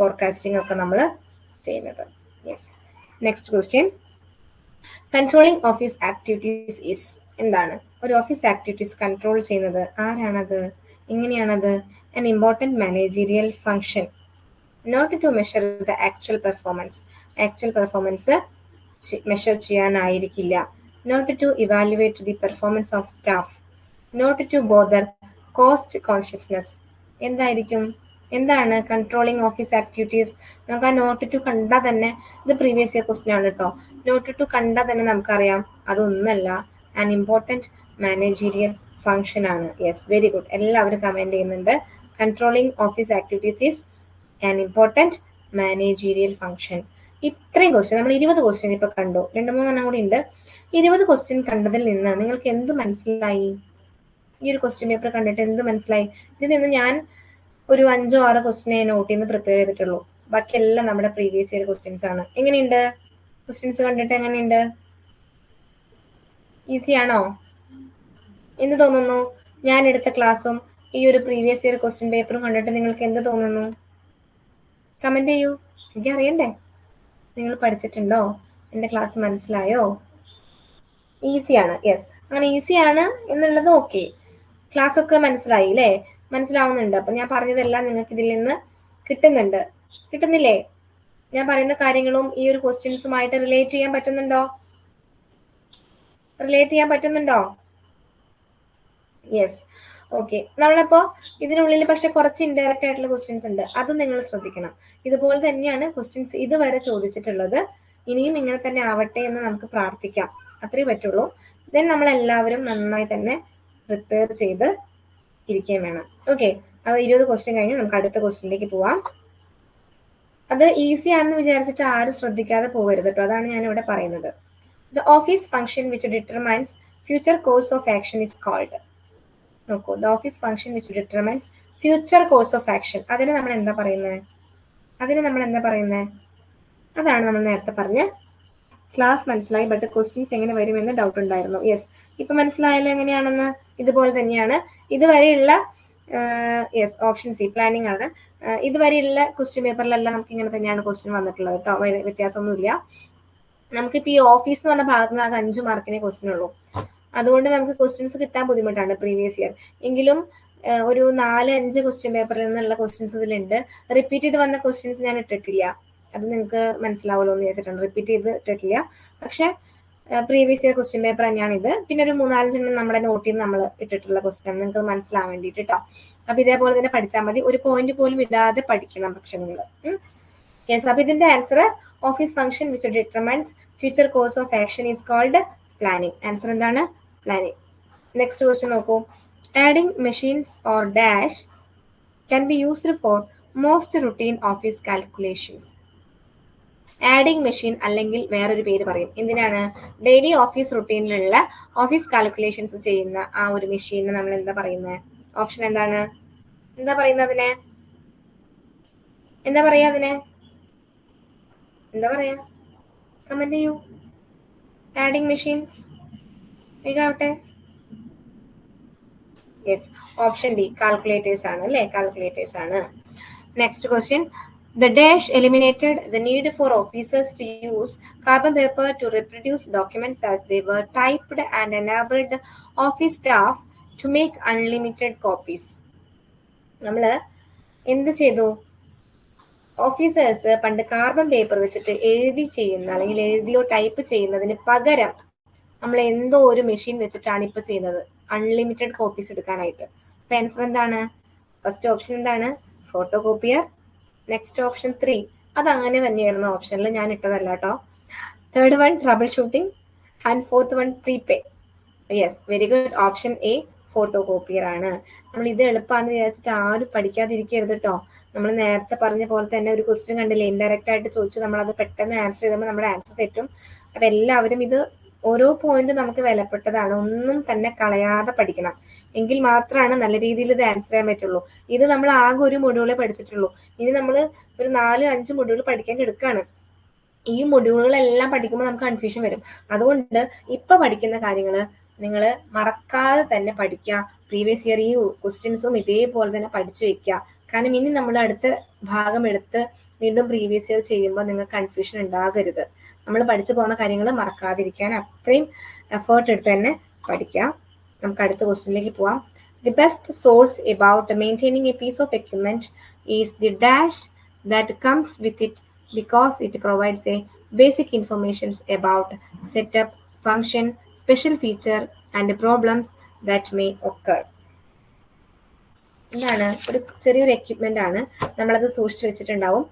ഫോർകാസ്റ്റിംഗും ഒക്കെ നമ്മൾ ചെയ്യുന്നത്. Yes. Next question. Controlling office activities is. എന്താണ് ഒരു ഓഫീസ് ആക്ടിവിറ്റീസ് കൺട്രോൾ ചെയ്യുന്നത്? ആരാണത്? എങ്ങനെയാണത്? an important managerial function not to measure the actual performance. Actual performance measure ചെയ്യാനായിരിക്കില്ല. not to evaluate the performance of staff. not to bother cost consciousness. എന്താണ് controlling office activities? നമുക്ക് ആ not to കണ്ടാൽ തന്നെ, ഇത് പ്രീവിയസ് ഇയർ ക്വസ്റ്റ്യൻ ആണ് കേട്ടോ. Not to കണ്ടാൽ തന്നെ നമുക്കറിയാം അതൊന്നല്ല, ആൻ ഇമ്പോർട്ടൻറ്റ് മാനേജീരിയൽ ഫംഗ്ഷൻ ആണ്. Yes, very good. എല്ലാവരും കമന്റ് ചെയ്യുന്നുണ്ട്. Controlling office activities is an important managerial function. ഇത്രയും ക്വസ്റ്റ്യൻ നമ്മൾ 20 ക്വസ്റ്റ്യൻ ഇപ്പൊ കണ്ടു. 2-3 കൂടി ഉണ്ട്. 20 ക്വസ്റ്റ്യൻ കണ്ടതിൽ നിന്ന് നിങ്ങൾക്ക് എന്ത് മനസ്സിലായി? ഈ ഒരു ക്വസ്റ്റ്യൻ പേപ്പർ കണ്ടിട്ട് എന്ത് മനസ്സിലായി? ഇതിൽ നിന്ന് ഞാൻ ഒരു 5-6 ക്വസ്റ്റ്യനെ നോട്ട് ചെയ്ത് പ്രിപ്പയർ ചെയ്തിട്ടുള്ളൂ. ബാക്കിയെല്ലാം നമ്മുടെ പ്രീവിയസ് ഇയർ ക്വസ്റ്റ്യൻസ് ആണ്. എങ്ങനെയുണ്ട്? ക്വസ്റ്റ്യൻസ് കണ്ടിട്ട് എങ്ങനെയുണ്ട്? ഈസി ആണോ? എന്ത് തോന്നുന്നു? ഞാൻ എടുത്ത ക്ലാസ്സും ഈ ഒരു പ്രീവിയസ് ഇയർ ക്വസ്റ്റ്യൻ പേപ്പറും കണ്ടിട്ട് നിങ്ങൾക്ക് എന്ത് തോന്നുന്നു? കമന്റ് ചെയ്യൂ, എനിക്ക് അറിയണ്ടേ. നിങ്ങൾ പഠിച്ചിട്ടുണ്ടോ? എൻ്റെ ക്ലാസ് മനസ്സിലായോ? ഈസിയാണ്. യെസ്, അങ്ങനെ ഈസിയാണ് എന്നുള്ളത് ഓക്കെ. ക്ലാസ് ഒക്കെ മനസ്സിലായി അല്ലേ? മനസ്സിലാവുന്നുണ്ട്. അപ്പൊ ഞാൻ പറഞ്ഞതെല്ലാം നിങ്ങൾക്ക് ഇതിൽ നിന്ന് കിട്ടുന്നുണ്ട്. കിട്ടുന്നില്ലേ? ഞാൻ പറയുന്ന കാര്യങ്ങളും ഈ ഒരു ക്വസ്റ്റ്യൻസുമായിട്ട് റിലേറ്റ് ചെയ്യാൻ പറ്റുന്നുണ്ടോ? റിലേറ്റ് ചെയ്യാൻ പറ്റുന്നുണ്ടോ? Yes, okay. നമ്മളിപ്പോ ഇതിനുള്ളിൽ പക്ഷെ കുറച്ച് ഇൻഡയറക്റ്റ് ആയിട്ടുള്ള ക്വസ്റ്റ്യൻസ് ഉണ്ട്, അത് നിങ്ങൾ ശ്രദ്ധിക്കണം. ഇതുപോലെ തന്നെയാണ് ക്വസ്റ്റ്യൻസ് ഇതുവരെ ചോദിച്ചിട്ടുള്ളത്. ഇനിയും ഇങ്ങനെ തന്നെ ആവട്ടെ എന്ന് നമുക്ക് പ്രാർത്ഥിക്കാം. അത്രേ പറ്റുള്ളൂ. ദെൻ നമ്മൾ എല്ലാവരും നന്നായി തന്നെ പ്രിപ്പയർ ചെയ്ത് ഇരിക്കുകയും വേണം. ഓക്കെ, അപ്പൊ 20 ക്വസ്റ്റ്യൻ കഴിഞ്ഞ് നമുക്ക് അടുത്ത ക്വസ്റ്റ്യനിലേക്ക് പോവാം. അത് ഈസി ആണെന്ന് വിചാരിച്ചിട്ട് ആരും ശ്രദ്ധിക്കാതെ പോകരുത് കേട്ടോ, അതാണ് ഞാൻ ഇവിടെ പറയുന്നത്. The office function which determines future course of action is called. നോക്കൂ, the office function which determines future course of action. അതിന് നമ്മൾ എന്താ പറയുന്നത്? അതാണ് നമ്മൾ നേരത്തെ പറഞ്ഞ ക്ലാസ് മനസ്സിലായി, ബട്ട് ക്വസ്റ്റ്യൻസ് എങ്ങനെ വരുമെന്ന് ഡൗട്ട് ഉണ്ടായിരുന്നു. യെസ്, ഇപ്പൊ മനസ്സിലായല്ലോ എങ്ങനെയാണെന്ന്. ഇതുപോലെ തന്നെയാണ് ഇതുവരെയുള്ള യെസ് ഓപ്ഷൻ സി പ്ലാനിങ് ആണ്. ഇതുവരെയുള്ള ക്വസ്റ്റ്യൻ പേപ്പറിലെല്ലാം നമുക്ക് ഇങ്ങനെ തന്നെയാണ് ക്വസ്റ്റ്യൻ വന്നിട്ടുള്ളത് കേട്ടോ, വ്യത്യാസമൊന്നുമില്ല. നമുക്കിപ്പോ ഈ ഓഫീസ് എന്ന് പറഞ്ഞ ഭാഗത്ത് നിന്ന് 5 മാർക്കിനെ ക്വസ്റ്റ്യൻ ഉള്ളൂ. അതുകൊണ്ട് നമുക്ക് ക്വസ്റ്റ്യൻസ് കിട്ടാൻ ബുദ്ധിമുട്ടാണ് പ്രീവിയസ് ഇയർ. എങ്കിലും ഒരു 4-5 ക്വസ്റ്റ്യൻ പേപ്പറിൽ നിന്നുള്ള ക്വസ്റ്റ്യൻസ് ഇതിലുണ്ട്. റിപ്പീറ്റ് ചെയ്ത് വന്ന ക്വസ്റ്റ്യൻസ് ഞാൻ ഇട്ടിട്ടില്ല, അത് നിങ്ങൾക്ക് മനസ്സിലാവുമല്ലോ എന്ന് വിചാരിച്ചിട്ടുണ്ട്. റിപ്പീറ്റ് ചെയ്ത് ഇട്ടിട്ടില്ല, പക്ഷെ പ്രീവിയസ് ഇയർ ക്വസ്റ്റ്യൻ പേപ്പർ തന്നെയാണ് ഇത്. പിന്നെ ഒരു 3-4 നമ്മുടെ നോട്ടിൽ നിന്ന് നമ്മൾ ഇട്ടിട്ടുള്ള ക്വസ്റ്റ്യൻ, നിങ്ങൾക്ക് മനസ്സിലാവാൻ വേണ്ടിയിട്ട് കേട്ടോ. അപ്പൊ ഇതേപോലെ തന്നെ പഠിച്ചാൽ മതി, ഒരു പോയിന്റ് പോലും ഇടാതെ പഠിക്കണം പക്ഷെ നിങ്ങൾ. യെസ്, അപ്പൊ ഇതിന്റെ answer office function which determines future course of action is called planning. Answer എന്താണ്? പ്ലാനിങ്. നെക്സ്റ്റ് ക്വസ്റ്റ്യൻ നോക്കൂ. Adding machines or dash can be used for most routine office calculations. Adding machine അല്ലെങ്കിൽ വേറൊരു പേര് പറയും. എന്തിനാണ്? Daily office റുട്ടീനിലുള്ള office calculations ചെയ്യുന്ന ആ ഒരു മെഷീന് നമ്മൾ എന്താ പറയുന്നത്? ഓപ്ഷൻ എന്താണ്? എന്താ പറയുന്നത് അതിനെ? എന്താ പറയാ? കമന്റ് ചെയ്യൂ. ആഡിംഗ് മെഷീൻസ് വേഗാവട്ടെ. യെസ്, ഓപ്ഷൻ ഡി കാൽക്കുലേറ്റേഴ്സ് ആണ് അല്ലേ? കാൽക്കുലേറ്റേഴ്സ് ആണ്. Next question. The dash eliminated the need for officers to use carbon paper to reproduce documents as they were typed and enabled office staff to make unlimited copies. നമ്മൾ എന്ത് ചെയ്തു? Officers പണ്ട് carbon paper വെച്ചിട്ട് എഴുതി ചെയ്യുന്ന അല്ലെങ്കിൽ എഴുതിയോ type ചെയ്യുന്നതിന് പകരം നമ്മൾ എന്തോ ഒരു മെഷീൻ വെച്ചിട്ടാണ് ഇപ്പൊ ചെയ്യുന്നത്, അൺലിമിറ്റഡ് കോപ്പീസ് എടുക്കാനായിട്ട്. അപ്പൊ ആൻസർ എന്താണ്? ഫസ്റ്റ് ഓപ്ഷൻ എന്താണ്? Photo copier. നെക്സ്റ്റ് ഓപ്ഷൻ 3, അത് അങ്ങനെ തന്നെയായിരുന്നു ഓപ്ഷനിൽ, ഞാൻ ഇട്ടതല്ല കേട്ടോ. Third one trouble shooting and fourth one prepay. Yes, very good. Option A photo copier ആണ്. നമ്മൾ ഇത് എളുപ്പമാണെന്ന് വിചാരിച്ചിട്ട് ആരും പഠിക്കാതിരിക്കരുത് കേട്ടോ. നമ്മൾ നേരത്തെ പറഞ്ഞ പോലെ തന്നെ ഒരു ക്വസ്റ്റ്യൻ കണ്ടില്ലേ, ഇൻഡയറക്റ്റ് ആയിട്ട് ചോദിച്ചു, നമ്മൾ അത് പെട്ടെന്ന് ആൻസർ ചെയ്തപ്പോൾ നമ്മുടെ ആൻസർ തെറ്റും. അപ്പൊ എല്ലാവരും ഇത് ഓരോ പോയിന്റ് നമുക്ക് വിലപ്പെട്ടതാണ്, ഒന്നും തന്നെ കളയാതെ പഠിക്കണം. എങ്കിൽ മാത്രമാണ് നല്ല രീതിയിൽ ഇത് ആൻസർ ചെയ്യാൻ പറ്റുള്ളൂ. ഇത് നമ്മൾ ആകെ ഒരു മൊഡ്യൂളെ പഠിച്ചിട്ടുള്ളൂ. ഇനി നമ്മൾ ഒരു 4-5 മൊഡ്യൂൾ പഠിക്കാൻ എടുക്കുകയാണ്. ഈ മൊഡ്യൂളുകളെല്ലാം പഠിക്കുമ്പോൾ നമുക്ക് കൺഫ്യൂഷൻ വരും. അതുകൊണ്ട് ഇപ്പൊ പഠിക്കുന്ന കാര്യങ്ങൾ നിങ്ങൾ മറക്കാതെ തന്നെ പഠിക്കുക. പ്രീവിയസ് ഇയർ ഈ ക്വസ്റ്റ്യൻസും ഇതേപോലെ തന്നെ പഠിച്ചു വെക്കുക. കാരണം ഇനി നമ്മൾ അടുത്ത ഭാഗം എടുത്ത് വീണ്ടും പ്രീവിയസ് ഇയർ ചെയ്യുമ്പോൾ നിങ്ങൾക്ക് കൺഫ്യൂഷൻ ഉണ്ടാകരുത്. നമ്മൾ പഠിച്ചു പോകുന്ന കാര്യങ്ങൾ മറക്കാതിരിക്കാൻ അത്രയും എഫേർട്ട് എടുത്ത് തന്നെ പഠിക്കുക. നമുക്ക് അടുത്ത ക്വസ്റ്റ്യനിലേക്ക് പോവാം. The best source about maintaining a piece of equipment is the dash that comes with it because it provides a basic information about setup, function, special feature and problems that may occur. എന്താണ്? ഒരു ചെറിയൊരു equipment ആണ്, നമ്മളത് സൂക്ഷിച്ചു വെച്ചിട്ടുണ്ടാവും.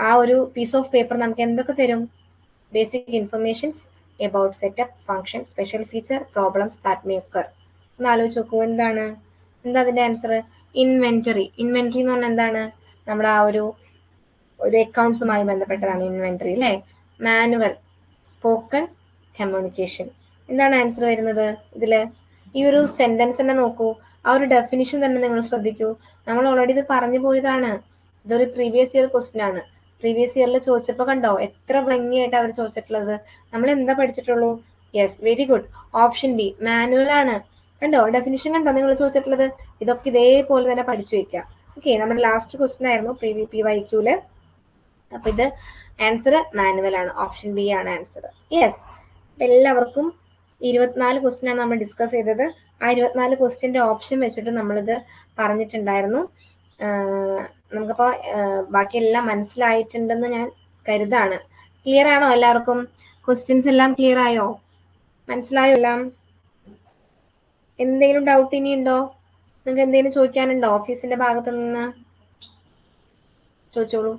ആ ഒരു piece of paper നമുക്ക് എന്തൊക്കെ തരും? Basic informations about setup, function, special feature, problems that may occur. ഒന്ന് ആലോചിച്ച് നോക്കൂ, എന്താ അതിന്റെ ആൻസർ? ഇൻവെന്ററി. ഇൻവെന്ററി എന്ന് പറഞ്ഞാൽ എന്താണ്? നമ്മുടെ ആ ഒരു അക്കൗണ്ട്സുമായി ബന്ധപ്പെട്ടതാണ് ഇൻവെന്ററി അല്ലേ? Manual, spoken communication. എന്താണ് ആൻസർ വരുന്നത് ഇതില്? ഈ ഒരു സെന്റൻസ് തന്നെ നോക്കൂ, ആ ഒരു ഡെഫിനിഷൻ തന്നെ നിങ്ങൾ ശ്രദ്ധിക്കൂ. നമ്മൾ ഓൾറെഡി ഇത് പറഞ്ഞു പോയതാണ്. ഇതൊരു പ്രീവിയസ് ഇയർ ക്വസ്റ്റ്യൻ ആണ്. പ്രീവിയസ് ഇയറിൽ ചോദിച്ചപ്പോ കണ്ടോ എത്ര ഭംഗിയായിട്ട് അവർ ചോദിച്ചിട്ടുള്ളത്. നമ്മൾ എന്താ പഠിച്ചിട്ടുള്ളൂ? Yes, very good. Option B manual ആണ്. കണ്ടോ ഡെഫിനിഷൻ കണ്ടോ നിങ്ങൾ ചോദിച്ചിട്ടുള്ളത്? ഇതൊക്കെ ഇതേപോലെ തന്നെ പഠിച്ചു വെക്കുക. ഓക്കെ, നമ്മുടെ ലാസ്റ്റ് ക്വസ്റ്റ്യൻ ആയിരുന്നു PYQല്. അപ്പൊ ഇത് ആൻസർ മാനുവൽ ആണ്. ഓപ്ഷൻ ബി ആണ് ആൻസർ. യെസ്, എല്ലാവർക്കും 24 ക്വസ്റ്റ്യൻ ആണ് നമ്മൾ ഡിസ്കസ് ചെയ്തത്. ആ 24 ക്വസ്റ്റ്യൻ്റെ ഓപ്ഷൻ വെച്ചിട്ട് നമ്മളിത് പറഞ്ഞിട്ടുണ്ടായിരുന്നു. നമുക്കപ്പോൾ ബാക്കിയെല്ലാം മനസ്സിലായിട്ടുണ്ടെന്ന് ഞാൻ കരുതാണ്. ക്ലിയർ ആണോ എല്ലാവർക്കും? ക്വസ്റ്റ്യൻസ് എല്ലാം ക്ലിയർ ആയോ? മനസ്സിലായോ എല്ലാം? എന്തെങ്കിലും ഡൗട്ട് ഇനിയുണ്ടോ? നിങ്ങൾക്ക് എന്തെങ്കിലും ചോദിക്കാനുണ്ടോ ഓഫീസിന്റെ ഭാഗത്തു നിന്ന്? ചോദിച്ചോളൂ.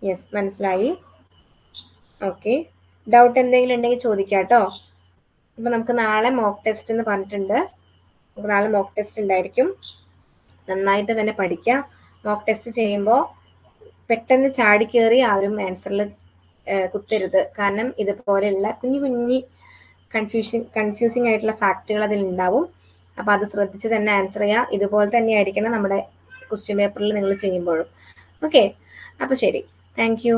യെസ്, മനസ്സിലായി. ഓക്കെ, ഡൗട്ട് എന്തെങ്കിലും ഉണ്ടെങ്കിൽ ചോദിക്കാം കേട്ടോ. ഇപ്പം നമുക്ക് നാളെ മോക്ക് ടെസ്റ്റ് എന്ന് പറഞ്ഞിട്ടുണ്ട്. നമുക്ക് നാളെ മോക്ക് ടെസ്റ്റ് ഉണ്ടായിരിക്കും. നന്നായിട്ട് തന്നെ പഠിക്കുക. മോക്ക് ടെസ്റ്റ് ചെയ്യുമ്പോൾ പെട്ടെന്ന് ചാടിക്കേറി ആരും ആൻസറിൽ കുത്തരുത്. കാരണം ഇതുപോലെയുള്ള കുഞ്ഞു കൺഫ്യൂസിങ് ആയിട്ടുള്ള ഫാക്റ്റുകൾ അതിൽ ഉണ്ടാവും. അപ്പോൾ അത് ശ്രദ്ധിച്ച് തന്നെ ആൻസർ ചെയ്യുക. ഇതുപോലെ തന്നെ ആയിരിക്കണം നമ്മുടെ ക്വസ്റ്റ്യൻ പേപ്പറിൽ നിങ്ങൾ ചെയ്യുമ്പോഴും. ഓക്കെ, അപ്പോൾ ശരി, താങ്ക് യു.